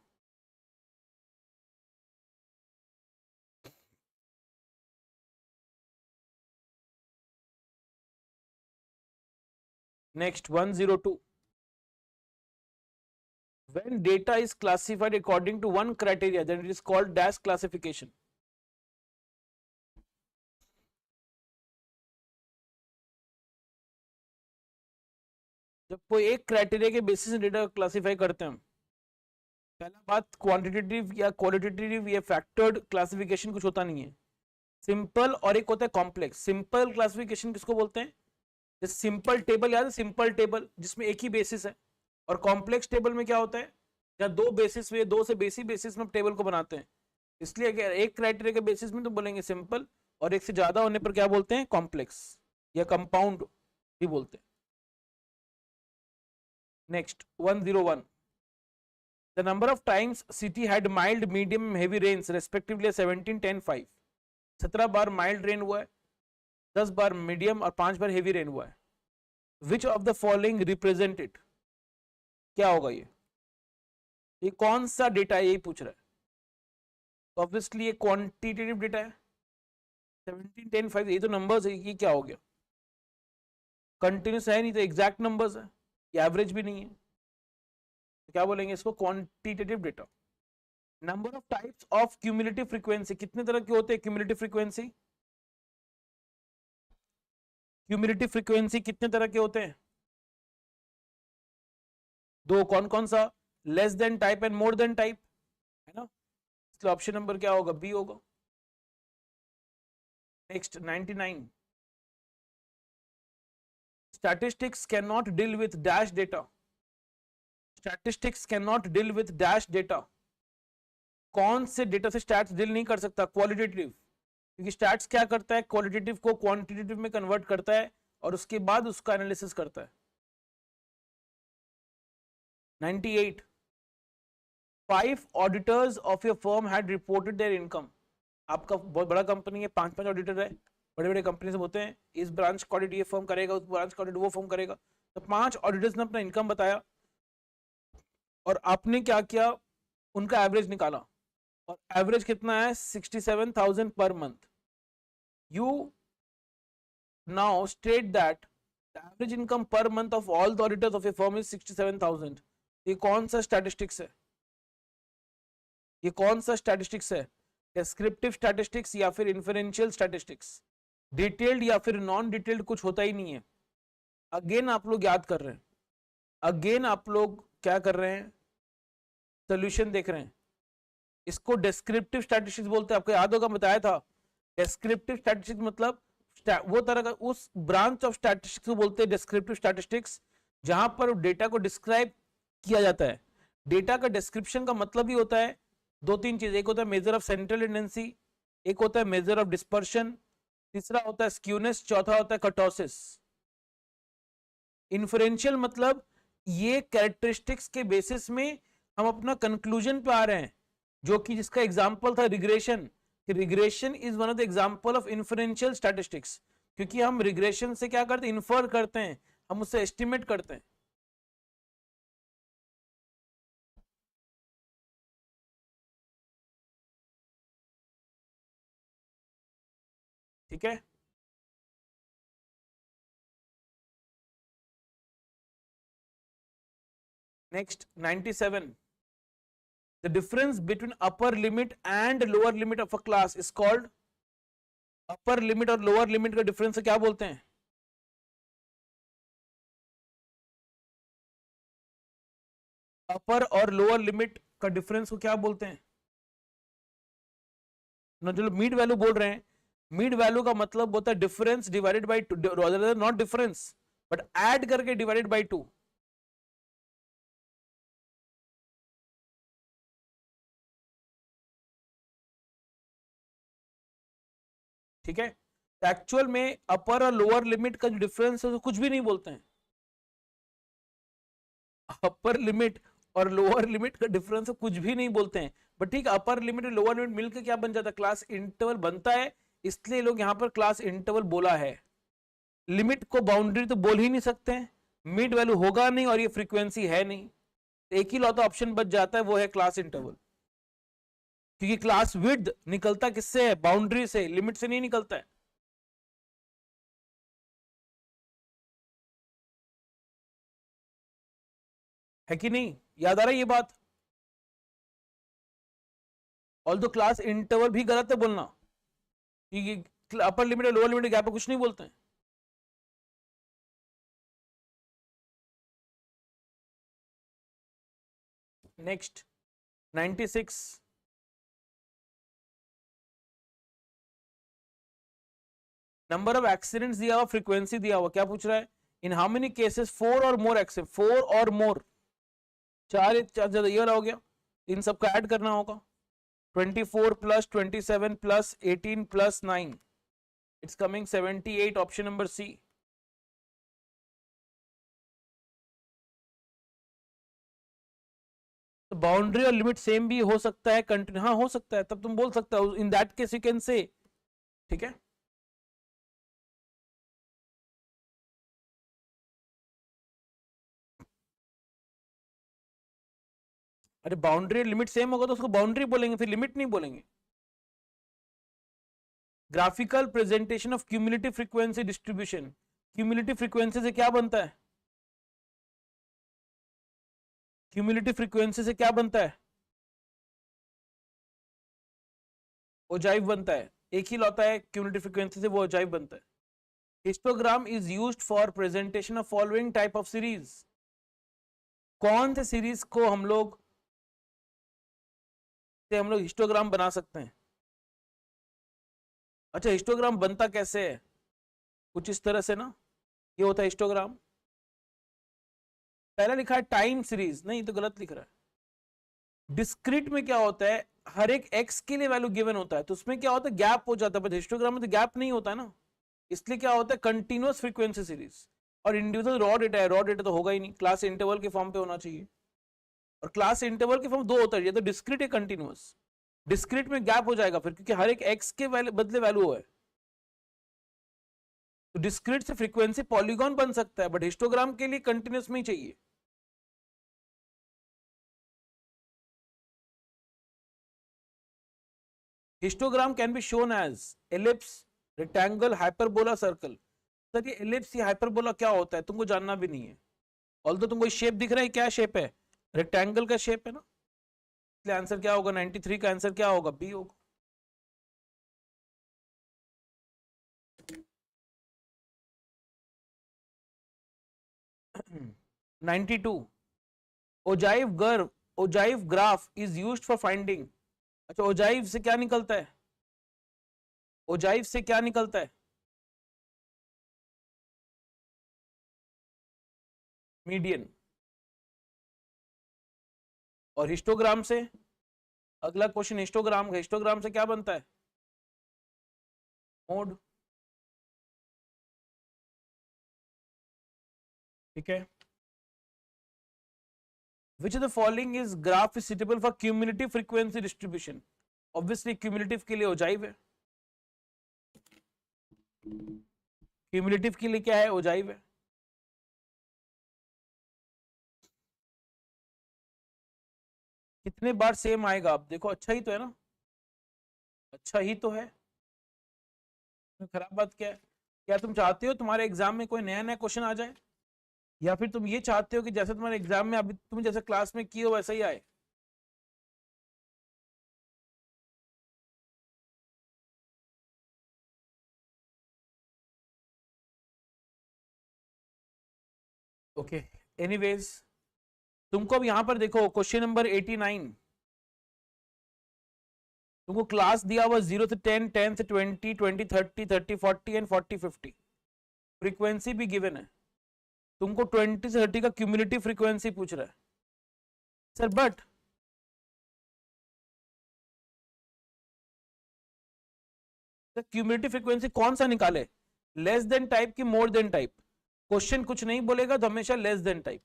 Next 102 when data is classified according to one criteria then it is called dash classification। जब कोई एक क्राइटेरिया के बेसिस डेटा क्लासिफाई करते हैं हम, पहला बात क्वांटिटेटिव या क्वालिटेटिव या फैक्टर्ड क्लासिफिकेशन कुछ होता नहीं है, सिंपल और एक होता है कॉम्प्लेक्स। सिंपल क्लासिफिकेशन किसको बोलते हैं? जैसे सिंपल टेबल, याद है सिंपल टेबल जिसमें एक ही बेसिस है। और कॉम्प्लेक्स टेबल में क्या होता है, या दो बेसिस में, दो से बेसी बेसिस में टेबल को बनाते हैं। इसलिए अगर एक क्राइटेरिया के बेसिस में तो बोलेंगे सिंपल, और एक से ज्यादा होने पर क्या बोलते हैं? कॉम्प्लेक्स या कंपाउंड भी बोलते हैं। Next 101 the number of times city had mild medium heavy rains respectively 17 10 5। 17 bar mild rain हुआ है, 10 बार मीडियम और 5 बार हेवी रेन हुआ है। Which of the following represented, क्या होगा ये कौन सा डेटा है, यही पूछ रहा है। ऑब्वियसली ये क्वांटिटेटिव डेटा है, 17 10 5 ये तो नंबर्स है, ये क्या हो गया? कंटिन्यूस है नहीं तो एग्जैक्ट नंबर्स है, ये एवरेज भी नहीं है, तो क्या बोलेंगे इसको? Quantitative data. Number of types of cumulative frequency, कितने तरह के होते हैं क्यूमुलेटिव फ्रीक्वेंसी? क्यूमुलेटिव फ्रीक्वेंसी कितने तरह के होते हैं? दो, कौन कौन सा? Less than type and more then type, है ना? इसलिए ऑप्शन नंबर क्या होगा? बी होगा। Next 99 statistics cannot deal with dash data। statistics cannot deal with dash data। कौन से डेटा से स्टैट्स डील नहीं कर सकता? क्वालिटेटिव, क्योंकि स्टैट्स क्या करता है? क्वालिटेटिव को क्वांटिटेटिव में कन्वर्ट करता है और उसके बाद उसका एनालिसिस करता है। 98 5 auditors of your firm had reported there income. आपका बहुत बड़ा कंपनी है, 5 ऑडिटर है, बड़े बड़े कंपनी से होते हैं, इस ब्रांच का ऑडिट ये फर्म करेगा, उस ब्रांच का ऑडिट वो फर्म करेगा, तो 5 ऑडिटर्स ने अपना इनकम बताया और आपने क्या किया? उनका एवरेज निकाला, और एवरेज कितना है? 67,000 per month. You now state that the average income per month of all the auditors of A firm is 67,000। ये कौन सा स्टैटिस्टिक्स है? ये कौन सा स्टैटिस्टिक्स है? डिस्क्रिप्टिव स्टैटिस्टिक्स या फिर इन्फरेंशियल स्टैटिस्टिक्स? डिटेल्ड या फिर नॉन डिटेल्ड कुछ होता ही नहीं है। अगेन आप लोग याद कर रहे हैं, अगेन आप लोग क्या कर रहे हैं? सोल्यूशन देख रहे हैं। इसको डिस्क्रिप्टिव स्टैटिस्टिक्स बोलते हैं, आपको याद होगा बताया था। डिस्क्रिप्टिव स्टैटिस्टिक्स मतलब वो तरह का, उस ब्रांच ऑफ स्टैटिस्टिक्स को बोलते हैं डिस्क्रिप्टिव स्टैटिस्टिक्स, जहां पर डेटा को डिस्क्राइब किया जाता है। डेटा का डिस्क्रिप्शन का मतलब ही होता है दो तीन चीज, एक होता है मेजर ऑफ सेंट्रल टेंडेंसी, एक होता है मेजर ऑफ डिस्पर्शन, तीसरा होता है स्क्यूनेस, चौथा होता है कर्टोसिस। इन्फरेंशियल मतलब ये कैरेक्टरिस्टिक्स के बेसिस में हम अपना कंक्लूजन पे आ रहे हैं, जो कि जिसका एग्जांपल था regression. Regression is one of the example of inferential statistics, क्योंकि हम रिग्रेशन से क्या करते हैं? इन्फर करते हैं, हम उससे एस्टिमेट करते हैं। ठीक है। Next 97, the difference between upper limit and lower limit of a class is called, upper limit और लोअर लिमिट का डिफरेंस क्या बोलते हैं? अपर और लोअर लिमिट का डिफरेंस को क्या बोलते हैं? ना जो मीड वैल्यू बोल रहे हैं, मीड वैल्यू का मतलब होता है difference divided by two, not difference but add करके डिवाइडेड बाई 2। ठीक है, एक्चुअल में अपर और लोअर लिमिट का जो डिफरेंस है तो कुछ भी नहीं बोलते हैं। अपर लिमिट और लोअर लिमिट का डिफरेंस कुछ भी नहीं बोलते हैं, बट ठीक है, अपर लिमिट और लोअर लिमिट मिलकर क्या बन जाता है? क्लास इंटरवल बनता है, इसलिए लोग यहां पर क्लास इंटरवल बोला है। लिमिट को बाउंड्री तो बोल ही नहीं सकते हैं, मिड वैल्यू होगा नहीं और ये फ्रीक्वेंसी है नहीं, एक ही लौता ऑप्शन बच जाता है, वो है क्लास इंटरवल। क्योंकि क्लास विड्थ निकलता किससे है? बाउंड्री से, लिमिट से नहीं निकलता है कि नहीं? याद आ रहा है ये बात? ऑल दो क्लास इंटरवल भी गलत है बोलना, क्योंकि अपर लिमिट और लोअर लिमिट गैप कुछ नहीं बोलते हैं। नेक्स्ट 96, नंबर ऑफ एक्सीडेंट्स दिया हुआ, फ्रीक्वेंसी दिया हुआ, क्या पूछ रहा है? इन हाउ मेनी केसेस 4 और मोर एक्सीडेंट, 4 और मोर, चार ज्यादा, ये वाला हो गया, इन सबका ऐड करना होगा। 24 plus 27 plus 18 plus 9, it's coming 78, option number C. तो बाउंड्री और लिमिट सेम भी हो सकता है, कंटिन्यू, हाँ हो सकता है, तब तुम बोल सकते हो in that case you can say. ठीक है, अरे बाउंड्री लिमिट सेम होगा तो उसको बाउंड्री बोलेंगे, फिर लिमिट नहीं बोलेंगे। Graphical presentation of cumulative frequency distribution, cumulative frequency से क्या बनता है? क्यूमुलेटिव फ्रीक्वेंसी से क्या बनता है? ओजाइव बनता है, एक ही लौता है क्यूमुलेटिव फ्रीक्वेंसी से, वो ओजाइव बनता है। Histogram is used for presentation of following type of series, कौन से सीरीज को हम लोग हिस्टोग्राम बना सकते हैं? अच्छा, हिस्टोग्राम बनता कैसे है? कुछ इस तरह से ना, ये होता है हिस्टोग्राम। पहला लिखा है टाइम सीरीज, नहीं तो गलत लिख रहा है। डिस्क्रीट में क्या होता है, हर एक एक्स के लिए वैल्यू गिवन होता है, तो उसमें क्या होता है, गैप हो जाता है, बट हिस्टोग्राम में तो गैप नहीं होता है ना, इसलिए क्या होता है, कंटिन्यूअस फ्रीक्वेंसी सीरीज। और इंडिविजुअल रॉ डेटा है, रॉ डेटा तो होगा ही नहीं, क्लास इंटरवल के फॉर्म पे होना चाहिए, और क्लास इंटरवल के फॉर्म दो होता है, ये तो डिस्क्रीट है कंटिन्यूअस। डिस्क्रीट में गैप हो जाएगा फिर, क्योंकि हर एक एक्स के बदले वैल्यू है, तो डिस्क्रीट से फ्रीक्वेंसी पॉलीगॉन बन सकता है, बट हिस्टोग्राम के लिए कंटिन्यूअस में ही चाहिए। Histogram can be shown as ellipse, rectangle, hyperbola, circle. Sir ये एलिप्स या हाइपरबोला क्या होता है तुमको जानना भी नहीं है, ऑल्दो तुमको शेप दिख रहा है, क्या शेप है? रेक्टेंगल का शेप है ना, इसलिए आंसर क्या होगा? 93 का आंसर क्या होगा? बी होगा। 92, ओजाइव गर्व, ogive graph is used for finding. अच्छा, ओजाइव से क्या निकलता है? ओजाइव से क्या निकलता है? मीडियन। और हिस्टोग्राम से, अगला क्वेश्चन हिस्टोग्राम, हिस्टोग्राम से क्या बनता है? मोड। ठीक है, which of the following is graph is suitable for cumulative frequency distribution? obviously cumulative के लिए ओजाइव है, क्यूमुलेटिव के लिए क्या है? ओजाइव है। कितने बार सेम आएगा? आप देखो, अच्छा ही तो है ना, अच्छा ही तो है, खराब बात क्या है? क्या तुम चाहते हो तुम्हारे एग्जाम में कोई नया नया क्वेश्चन आ जाए, या फिर तुम ये चाहते हो कि जैसे तुम्हारे एग्जाम में अभी तुम जैसे क्लास में किए हो वैसा ही आए? ओके, एनीवेज, तुमको अब यहाँ पर देखो क्वेश्चन नंबर 89, तुमको क्लास दिया हुआ 0 से 10, 10 से 20, 20 30, 30 40 एंड 40 50। फ्रीक्वेंसी भी गिवन है, तुमको 20 से 30 का क्यूमुलेटिव फ्रीक्वेंसी पूछ रहा है सर। बट क्यूमुलेटिव फ्रीक्वेंसी कौन सा निकाले, लेस देन टाइप की मोर देन टाइप? क्वेश्चन कुछ नहीं बोलेगा तो हमेशा लेस देन टाइप।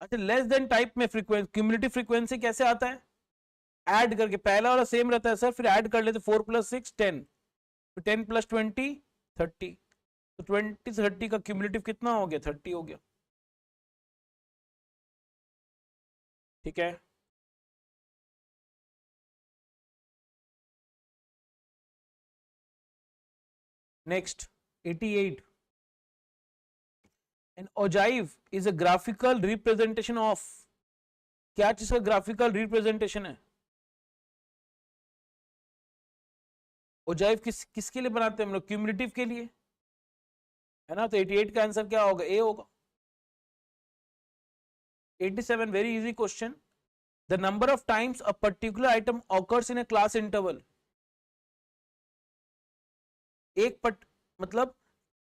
अच्छा, लेस देन टाइप में फ्रीक्वेंसी, क्यूमुलेटिव फ्रीक्वेंसी कैसे आता है? ऐड करके, पहला वाला सेम रहता है सर, फिर ऐड कर लेते 4 + 6 10, फिर 10 + 20 30, तो 20 से 30 का क्यूमुलेटिव कितना हो गया? 30 हो गया। ठीक है, next 88, an ogive is a graphical representation of, क्या चीज का ग्राफिकल रिप्रेजेंटेशन है? ओजाइव किसके लिए बनाते हैं हम लोग? क्यूमुलेटिव के लिए, है ना? तो 88 का आंसर क्या होगा? ए होगा। 87, very easy question, the number of times a particular item occurs in a class interval. मतलब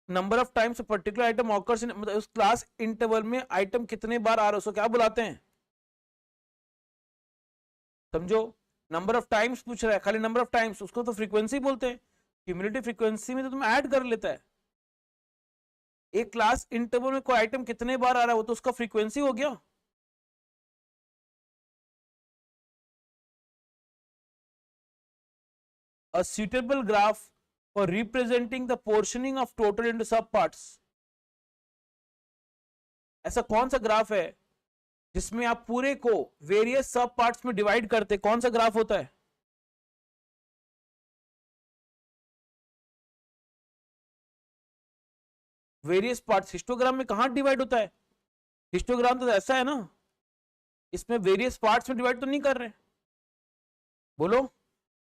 number of times particular item occurs in, मतलब उस क्लास इंटरवल में आइटम कितने बार आ रहे हैं उसको क्या बुलाते हैं? समझो, नंबर ऑफ टाइम्स पूछ रहा है, खाली नंबर ऑफ टाइम्स, उसको तो फ्रीक्वेंसी बोलते हैं। क्यूमुलेटिव फ्रीक्वेंसी में तो तुम ऐड कर लेता है, एक क्लास इंटरवल में कोई आइटम कितने बार आ रहा है वो तो उसका फ्रीक्वेंसी हो गया। A suitable graph for representing the portioning of total into sub parts. ऐसा कौन सा ग्राफ है जिसमें आप पूरे को वेरियस सब पार्ट्स में डिवाइड करते, कौन सा ग्राफ होता है? वेरियस पार्ट्स हिस्टोग्राम में कहां डिवाइड होता है? हिस्टोग्राम तो ऐसा है ना, इसमें वेरियस पार्ट्स में डिवाइड तो नहीं कर रहे। बोलो,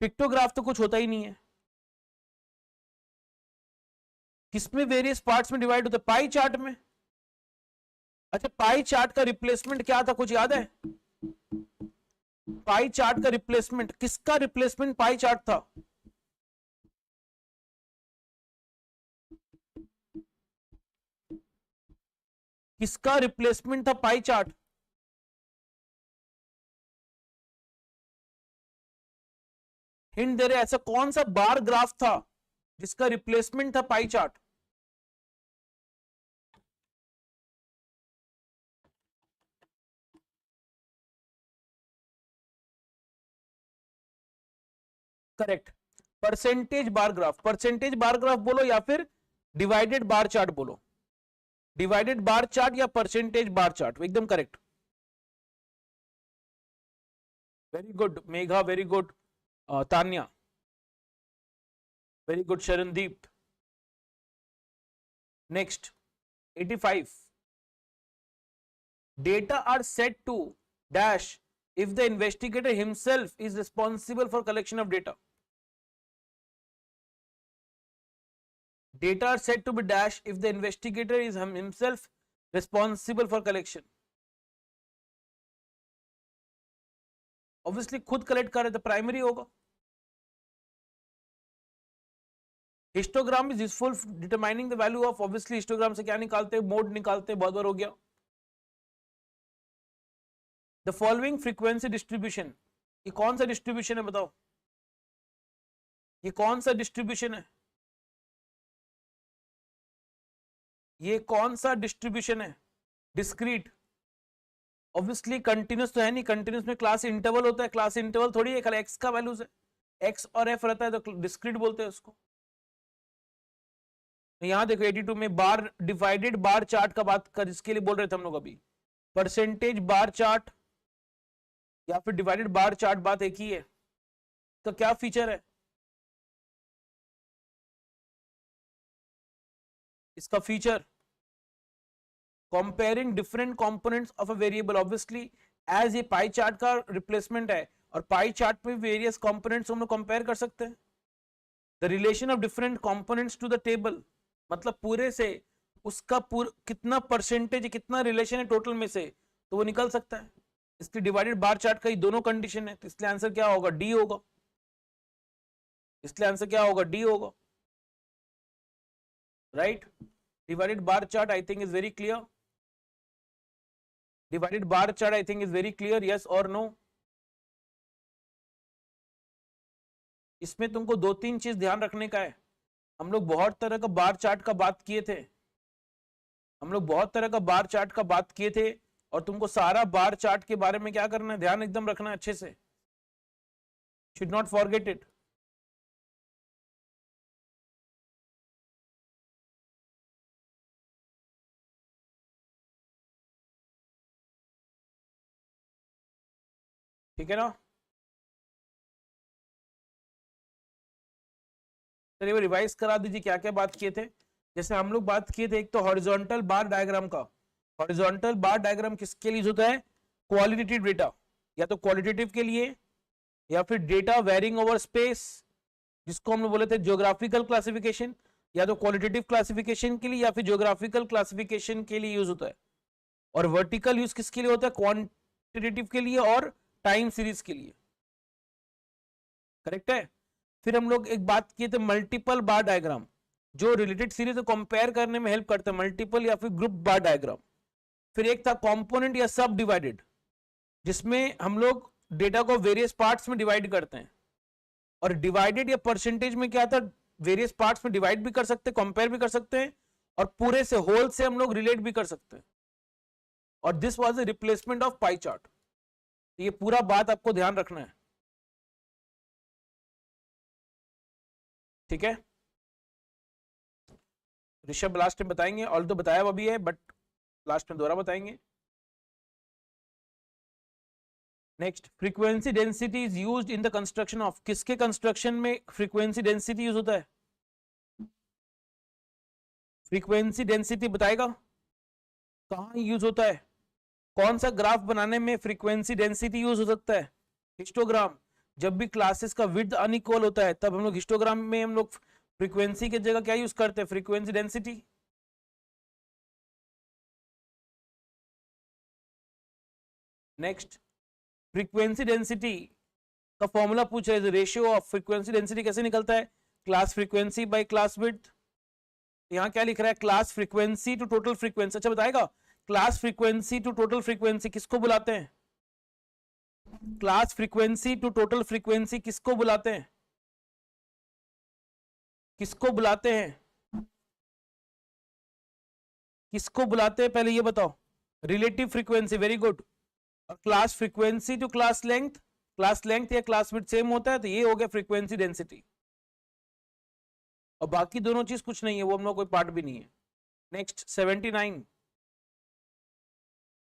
पिक्टोग्राफ तो कुछ होता ही नहीं है। किसमें वेरियस पार्ट्स में डिवाइड होता है? पाई चार्ट में। अच्छा, पाई चार्ट का रिप्लेसमेंट क्या था, कुछ याद है? पाई चार्ट का रिप्लेसमेंट, किसका रिप्लेसमेंट पाई चार्ट था? किसका रिप्लेसमेंट था पाई चार्ट? हिंट दे रहे, ऐसा कौन सा बार ग्राफ था जिसका रिप्लेसमेंट था pie chart? Correct, percentage bar graph. Percentage bar graph बोलो या फिर डिवाइडेड बार चार्ट बोलो, डिवाइडेड बार चार्ट या परसेंटेज बार चार्ट, एकदम correct. Very good Megha, very good Tanya, very good Sharandeep. Next 85, data are set to dash if the investigator himself is responsible for collection of data. Data are said to be dash if the investigator is himself responsible for collection. Obviously खुद collect कर रहे तो primary होगा। Histogram is useful determining the value of, obviously histogram से क्या निकालते हैं? Mode निकालते हैं, बहुत बार हो गया। द फॉलोइंग फ्रीक्वेंसी डिस्ट्रीब्यूशन, ये कौन सा डिस्ट्रीब्यूशन है बताओ? ये कौन सा डिस्ट्रीब्यूशन है? ये कौन सा डिस्ट्रीब्यूशन है? डिस्क्रीट। ऑब्वियसली कंटिन्यूस तो है नहीं, कंटिन्यूस में क्लास इंटरवल होता है, क्लास इंटरवल थोड़ी है, एक्स का वैल्यूज है, एक्स और एफ रहता है तो डिस्क्रीट बोलते हैं उसको। तो यहां देखो 82 में बार डिवाइडेड बार चार्ट का बात कर, जिसके लिए बोल रहे थे हम लोग अभी, परसेंटेज बार चार्ट या फिर डिवाइडेड बार चार्ट, बात एक ही है। तो क्या फीचर है? इसका feature, comparing different components of a variable, obviously as ये पाई चार्ट का रिप्लेसमेंट है और पाई चार्ट में वेरियस कंपोनेंट्स हम लोग कंपेयर कर सकते हैं। The relation of different components to the table, मतलब पूरे से उसका कितना परसेंटेज, कितना रिलेशन है टोटल में से, तो वो निकल सकता है। इसलिए डिवाइडेड बार चार्ट का ही दोनों कंडीशन है, तो इसलिए आंसर क्या होगा, डी होगा। इसलिए आंसर क्या होगा, डी होगा, right. Divided bar chart I think is very clear. Divided bar chart I think is very clear, yes और नो। इसमें तुमको दो तीन चीज ध्यान रखने का है। हम लोग बहुत तरह का बार चार्ट का बात किए थे, हम लोग बहुत तरह का बार चार्ट का बात किए थे, और तुमको सारा बार चार्ट के बारे में क्या करना है, ध्यान एकदम रखना है अच्छे से, शुड नॉट फॉरगेट इट। ठीक है ना। चलिए वो रिवाइज करा दीजिए क्या क्या बात किए थे। जैसे हम लोग बात किए थे, एक तो हॉरिजॉन्टल बार डायग्राम का। हॉरिजॉन्टल बार डायग्राम किसके लिए होता है, क्वालिटेटिव डेटा, या तो क्वालिटेटिव के लिए, या फिर डेटा वेरिंग ओवर स्पेस, जिसको हम लोग बोले थे ज्योग्राफिकल क्लासिफिकेशन, या तो क्वालिटेटिव क्लासिफिकेशन के लिए या फिर ज्योग्राफिकल क्लासिफिकेशन के लिए यूज होता है। और वर्टिकल यूज किसके लिए होता है, क्वांटिटेटिव के लिए और टाइम सीरीज के लिए, करेक्ट है। फिर हम लोग एक बात किए थे मल्टीपल बार डायग्राम, जो रिलेटेड सीरीज को कंपेयर करने में हेल्प करता है, मल्टीपल या फिर ग्रुप बार डायग्राम। फिर एक था कंपोनेंट या सब डिवाइडेड, जिसमें हम लोग डेटा को वेरियस पार्ट्स में डिवाइड करते हैं। और डिवाइडेड या परसेंटेज में क्या था, वेरियस पार्ट्स में डिवाइड भी कर सकते हैं, कंपेयर भी कर सकते हैं, और पूरे से होल से हम लोग रिलेट भी कर सकते हैं। और this was the replacement of pie chart. ये पूरा बात आपको ध्यान रखना है, ठीक है। ऋषभ लास्ट में बताएंगे, ऑल तो बताया अभी है, बट लास्ट में दोबारा बताएंगे। Next, frequency density is used in the construction of, किसके कंस्ट्रक्शन में फ्रीक्वेंसी डेंसिटी यूज होता है, फ्रीक्वेंसी डेंसिटी बताएगा कहां यूज होता है, कौन सा ग्राफ बनाने में फ्रीक्वेंसी डेंसिटी यूज हो सकता है, हिस्टोग्राम। जब भी क्लासेस का विड्थ अनइक्वल होता है तब हम लोग हिस्टोग्राम में हम लोग फ्रीक्वेंसी की जगह क्या यूज करते हैं, frequency density. Next, frequency density का फॉर्मूला पूछा है, रेशियो ऑफ फ्रीक्वेंसी डेंसिटी कैसे निकलता है, class frequency by class width. यहाँ क्या लिख रहा है, class frequency to total frequency. अच्छा बताएगा, class frequency to total frequency किसको बुलाते हैं, class frequency to total frequency किसको बुलाते हैं, किसको बुलाते हैं, किसको बुलाते हैं, पहले ये बताओ। Relative frequency, very good. और class frequency to class length या क्लास विड्थ सेम होता है, तो ये हो गया फ्रीक्वेंसी डेंसिटी। और बाकी दोनों चीज कुछ नहीं है, वो हम लोग कोई पार्ट भी नहीं है। Next 79,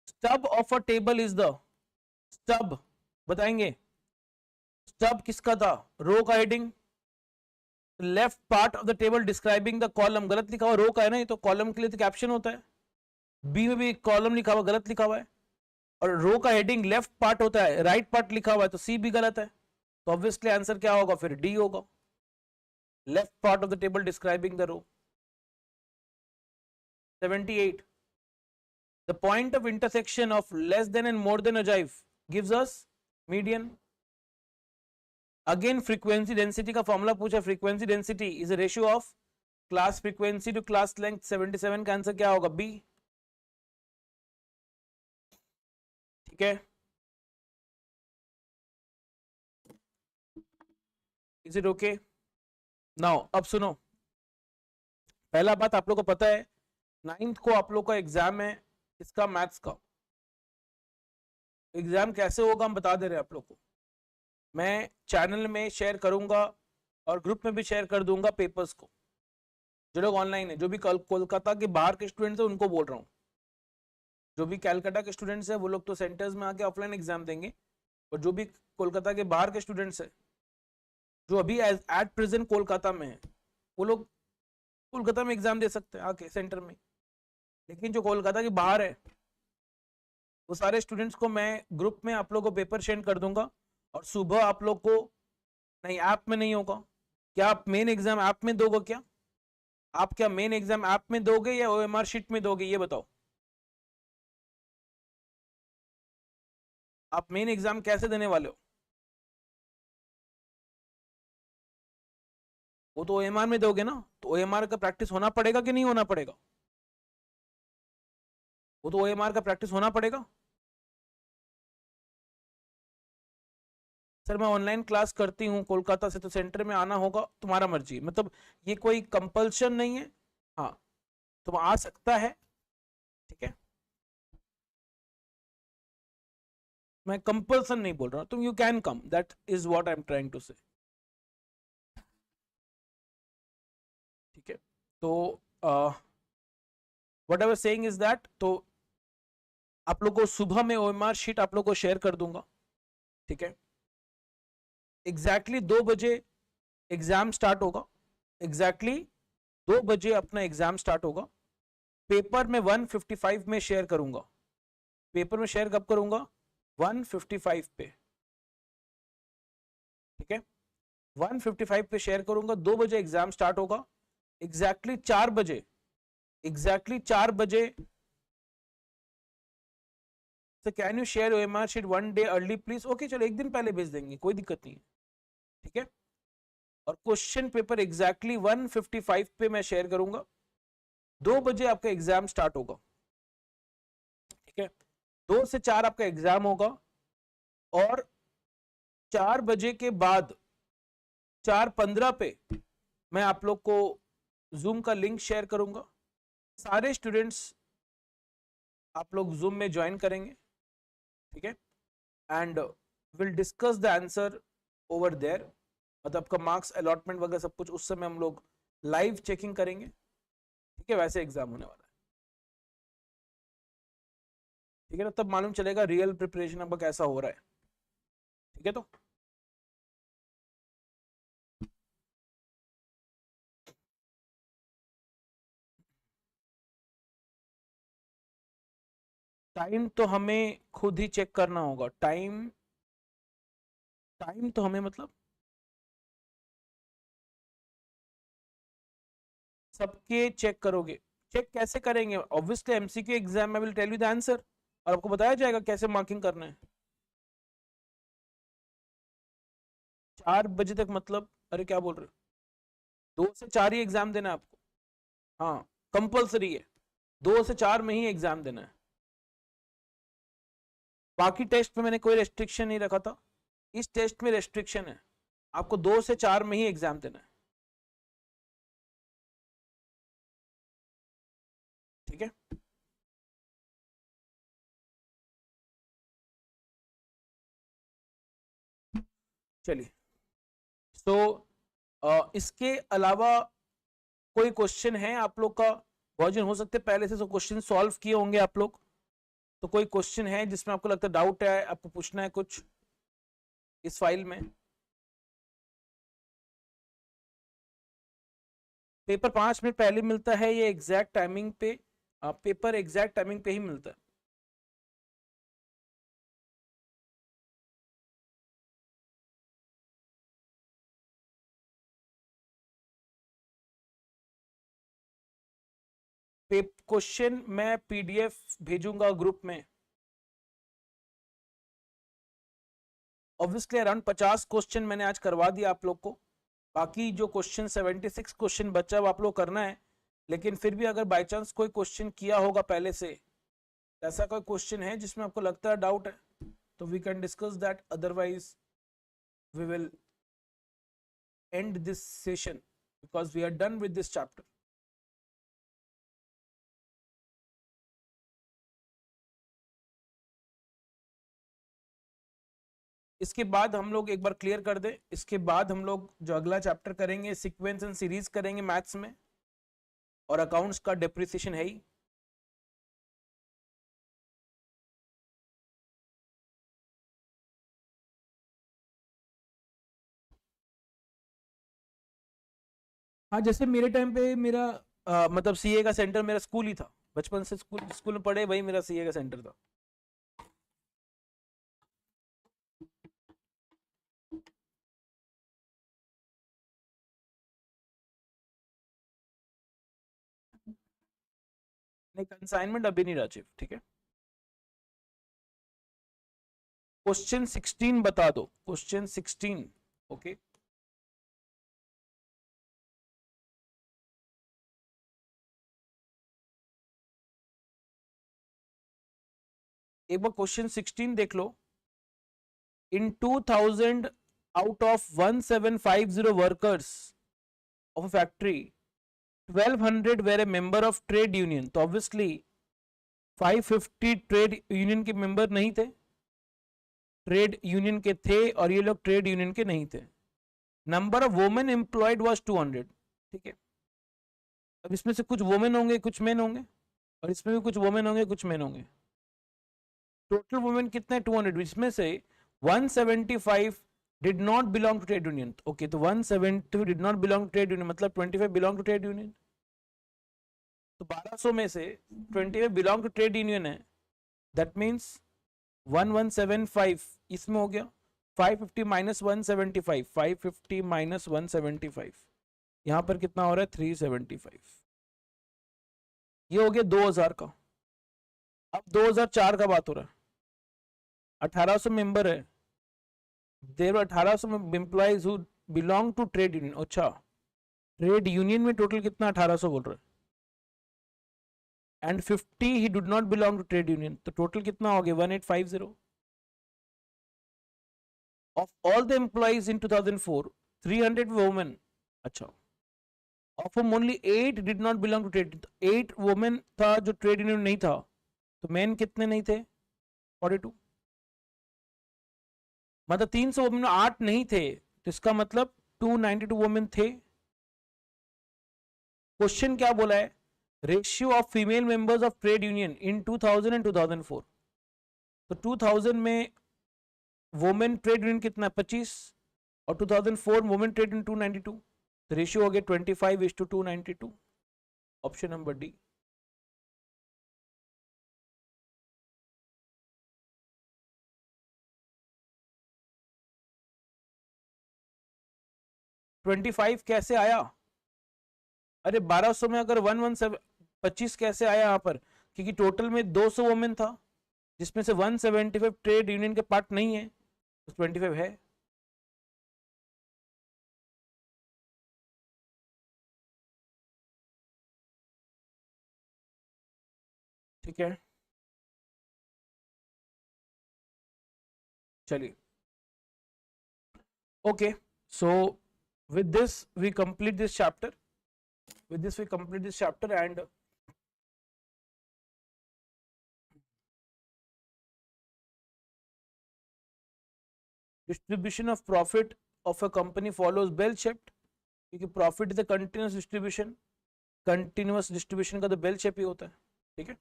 stub of a table is the, stub बताएंगे, स्टब किसका था, रो का heading, left part of the table describing the column, गलत लिखा हुआ, रो का है ना, ये तो कॉलम के लिए तो कैप्शन होता है। बी में भी कॉलम लिखा हुआ, गलत लिखा हुआ है। और रो का हेडिंग लेफ्ट पार्ट होता है, राइट पार्ट लिखा हुआ है, तो सी भी गलत है। तो ऑब्वियसली आंसर क्या होगा, फिर डी होगा, left part of the table describing the row. 78, the point of intersection of less than and more than ogive gives us median. Again frequency density का फॉर्मूला पूछा, frequency density is a ratio of class frequency to class length। 77 का answer क्या होगा, B, ठीक है। Is it okay now. अब सुनो, पहला बात आप लोग को पता है, 9th को आप लोग का एग्जाम है, इसका मैथ्स का एग्जाम कैसे होगा हम बता दे रहे हैं आप लोग को। मैं चैनल में शेयर करूंगा और ग्रुप में भी शेयर कर दूंगा पेपर्स को, जो लोग ऑनलाइन है, जो भी कोलकाता के बाहर के स्टूडेंट्स हैं उनको बोल रहा हूँ। जो भी कैलकाटा के स्टूडेंट्स हैं वो लोग तो सेंटर्स में आके ऑफलाइन एग्जाम देंगे, और जो भी कोलकाता के बाहर के स्टूडेंट्स हैं जो अभी एट प्रेजेंट कोलकाता में है, वो लोग कोलकाता में एग्जाम दे सकते हैं आके सेंटर में, लेकिन जो कोलकाता के बाहर है वो सारे स्टूडेंट्स को मैं ग्रुप में आप लोगों को पेपर सेंड कर दूंगा, और सुबह आप लोग को, नहीं ऐप में नहीं होगा, क्या आप मेन एग्जाम ऐप में दोगे क्या? आप क्या मेन एग्जाम ऐप में दोगे या ओएमआर शीट में दोगे, ये बताओ। आप मेन एग्जाम कैसे देने वाले हो? वो तो ओएमआर में दोगे ना, तो ओएमआर का प्रैक्टिस होना पड़ेगा कि नहीं होना पड़ेगा? वो तो ओएमआर का प्रैक्टिस होना पड़ेगा। सर मैं ऑनलाइन क्लास करती हूँ कोलकाता से, तो सेंटर में आना होगा, तुम्हारा मर्जी, मतलब ये कोई कंपल्शन नहीं है। हाँ, तुम आ सकता है, ठीक है, मैं कंपल्सन नहीं बोल रहा हूँ, तुम you can come, that is what I am trying to say, ठीक है। तो what I was saying is that, तो आप लोग को सुबह में ओएमआर शीट आप लोग को शेयर कर दूंगा, ठीक है। एग्जैक्टली 2 बजे एग्जाम स्टार्ट होगा, एग्जैक्टली 2 बजे अपना एग्जाम स्टार्ट होगा। पेपर में 155 में शेयर करूंगा, पेपर में शेयर कब करूंगा? 155 पे, ठीक है, 155 पे शेयर करूंगा। 2 बजे एग्जाम स्टार्ट होगा, एग्जैक्टली 4 बजे, एग्जैक्टली 4 बजे से can you share OMR sheet 1 day early please, okay चलो एक दिन पहले भेज देंगे, कोई दिक्कत नहीं है, ठीक है। और क्वेश्चन पेपर एग्जैक्टली 155 पे मैं शेयर करूंगा। 2 बजे आपका एग्जाम स्टार्ट होगा, ठीक है, 2 से 4 आपका एग्जाम होगा, और 4 बजे के बाद 4:15 पे मैं आप लोग को जूम का लिंक शेयर करूंगा। सारे स्टूडेंट्स आप लोग जूम में ज्वाइन करेंगे, ठीक है, and will discuss the answer over there, मतलब आपका मार्क्स अलॉटमेंट वगैरह सब कुछ उस समय हम लोग लाइव चेकिंग करेंगे, ठीक है, वैसे एग्जाम होने वाला है, ठीक है ना, तब मालूम चलेगा रियल प्रिपरेशन आपका कैसा हो रहा है, ठीक है। तो टाइम तो हमें खुद ही चेक करना होगा, टाइम, टाइम तो हमें मतलब सबके चेक करोगे, चेक कैसे करेंगे? ऑब्वियसली एमसीक्यू एग्जाम में will tell you the answer, और आपको बताया जाएगा कैसे मार्किंग करना है। 4 बजे तक मतलब, अरे क्या बोल रहे हो, 2 से 4 ही एग्जाम देना है आपको, हाँ कंपल्सरी है, 2 से 4 में ही एग्जाम देना है। बाकी टेस्ट में मैंने कोई रेस्ट्रिक्शन नहीं रखा था, इस टेस्ट में रेस्ट्रिक्शन है, आपको 2 से 4 में ही एग्जाम देना है, ठीक है। चलिए, तो इसके अलावा कोई क्वेश्चन है आप लोग का? वर्जन हो सकते पहले से क्वेश्चन सॉल्व किए होंगे आप लोग, तो कोई क्वेश्चन है जिसमें आपको लगता है डाउट है, आपको पूछना है कुछ इस फाइल में? पेपर 5 मिनट पहले मिलता है, ये एग्जैक्ट टाइमिंग पे, पेपर एग्जैक्ट टाइमिंग पे ही मिलता है। क्वेश्चन मैं पीडीएफ भेजूंगा ग्रुप में, ऑब्वियसली अराउंड 50 क्वेश्चन मैंने आज करवा दिया आप लोग को, बाकी जो क्वेश्चन 76 क्वेश्चन बचा वो आप लोग करना है। लेकिन फिर भी अगर बाई चांस कोई क्वेश्चन किया होगा पहले से, ऐसा कोई क्वेश्चन है जिसमें आपको लगता है डाउट है, तो we can discuss that, otherwise we will end this session because we are done with this chapter. इसके बाद हम लोग एक बार क्लियर कर दे, इसके बाद हम लोग जो अगला चैप्टर करेंगे सीक्वेंस एंड सीरीज करेंगे मैथ्स में, और अकाउंट्स का डेप्रिसिएशन है ही। हाँ, जैसे मेरे टाइम पे मेरा मतलब सीए का सेंटर मेरा स्कूल ही था, बचपन से स्कूल स्कूल में पढ़े, वही मेरा सीए का सेंटर था। नहीं, कंसाइनमेंट अभी नहीं राजीव, ठीक है। क्वेश्चन 16 बता दो, क्वेश्चन 16। ओके, एक बार क्वेश्चन 16 देख लो। इन 2000 out of 1750 workers of a factory, 1200 were a member of trade union, तो obviously 550 ट्रेड यूनियन के मेंबर नहीं थे, ट्रेड यूनियन के थे, और ये लोग ट्रेड यूनियन के नहीं थे। Number of women employed was 200, ठीक है। अब इसमें से कुछ वुमेन होंगे, कुछ मेन होंगे, और इसमें भी कुछ वुमेन होंगे, कुछ मेन होंगे। टोटल वुमेन कितने? 200, इसमें से 175 did not belong to trade union. Okay, तो 170 did not belong to trade union, मतलब 25 बिलोंग टू ट्रेड यूनियन। तो 1200 में से 25 बिलोंग टू ट्रेड यूनियन है, दैट मीन्स 1175 इसमें हो गया। 550 माइनस 175, 550 माइनस 175, यहां पर कितना हो रहा है? 375। ये हो गया 2000 का। अब 2004 का बात हो रहा है, 1800 मेंबर है, there 1800 employees who belong to trade union. अच्छा, ट्रेड यूनियन में टोटल कितना? 1800 बोल रहे हैं, एंड 50 ही do not belong to trade union, तो टोटल कितना हो गया? 1850। Of all the employees in 2004, 300 women. अच्छा, of whom only 8 did not belong to trade, 8 women था जो ट्रेड यूनियन नहीं था, तो मेन कितने नहीं थे? 42। मतलब 300 वुमेन में 8 नहीं थे, तो इसका मतलब 292 वुमेन थे। क्वेश्चन क्या बोला है? Ratio of female members of trade union in 2000 and 2004। तो 2000 में वुमेन ट्रेड यूनियन कितना? 25, और 2004 वुमेन ट्रेड यूनियन 292, तो रेशियो हो गया 25:292। Option number D. 25 कैसे आया? अरे 1200 में अगर 117 25 कैसे आया यहाँ पर? क्योंकि टोटल में 200 वुमेन था, जिसमें से 175 ट्रेड यूनियन के पार्ट नहीं है, तो 25 है। ठीक है, चलिए। Okay, so with this we complete this chapter, with this we complete this chapter, and distribution of profit of a company follows bell shaped, क्योंकि profit is a continuous distribution, continuous distribution का तो bell shape ही होता है, ठीक है।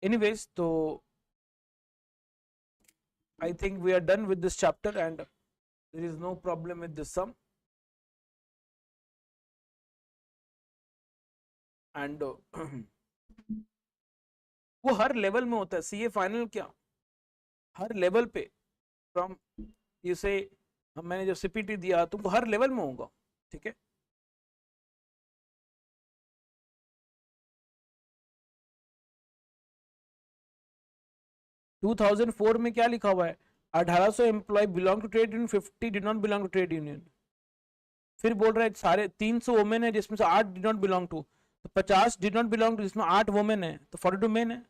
Anyways, तो I think we are done with this chapter and there is no problem with this sum, and वो हर लेवल में होता है। सीए फाइनल क्या, हर लेवल पे, फ्रॉम यू से, मैंने जो सीपीटी दिया तुमको हर लेवल में होगा, ठीक है। 2004 में क्या लिखा हुआ है? 1800 employ belong to trade union, 50 did not belong to trade union. फिर बोल रहा है सारे 300 वुमेन है, जिसमें से 8 डिड नॉट बिलोंग टू, तो 50 डिड नॉट बिलोंग टू, जिसमें 8 वुमेन है, तो 42 मेन है।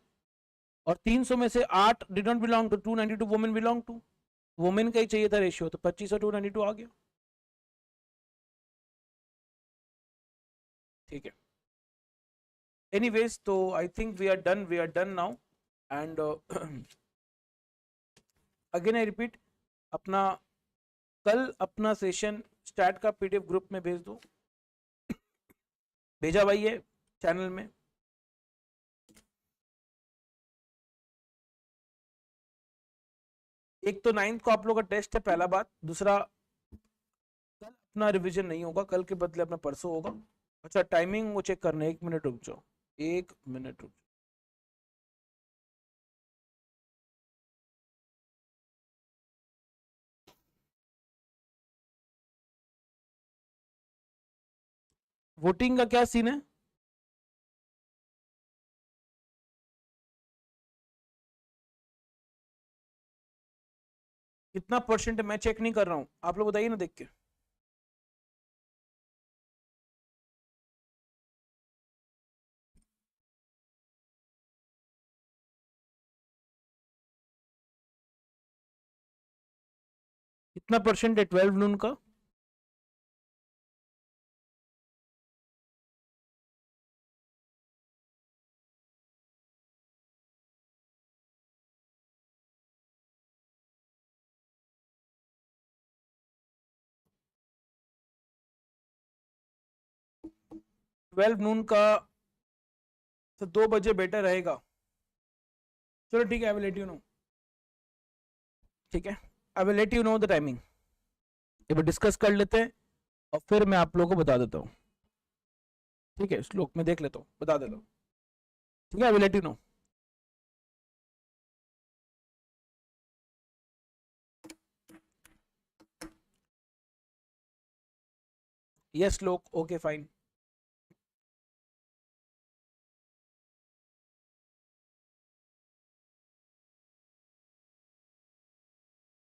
और 300 में से 8 did not belong to, 292 women belong to, women का ही चाहिए था रेशियो, तो 25 और 292 आ गया, ठीक है। एनीवेज, तो I think we are done now, and again I repeat, अपना कल अपना सेशन स्टार्ट का पीडीएफ ग्रुप में भेज दो, भेजा भाई है चैनल में। एक तो 9th को आप लोग का टेस्ट है, पहला बात। दूसरा, कल उतना रिवीजन नहीं होगा, कल के बदले अपना परसों होगा। अच्छा टाइमिंग वो चेक करना है, 1 मिनट रुक जाओ, 1 मिनट रुक। वोटिंग का क्या सीन है? कितना परसेंट मैं चेक नहीं कर रहा हूं, आप लोग बताइए ना देख के। कितना परसेंट है 12 नून का? ट्वेल्व नून का तो 2 बजे बेटर रहेगा। चलो ठीक है, I will let you know. ठीक है, I will let you know the timing. ये भी डिस्कस कर लेते हैं और फिर मैं आप लोगों को बता देता हूँ। ठीक है, श्लोक में देख लेता हूँ, बता देता हूँ। ठीक है, I will let you know. Yes श्लोक, ओके फाइन।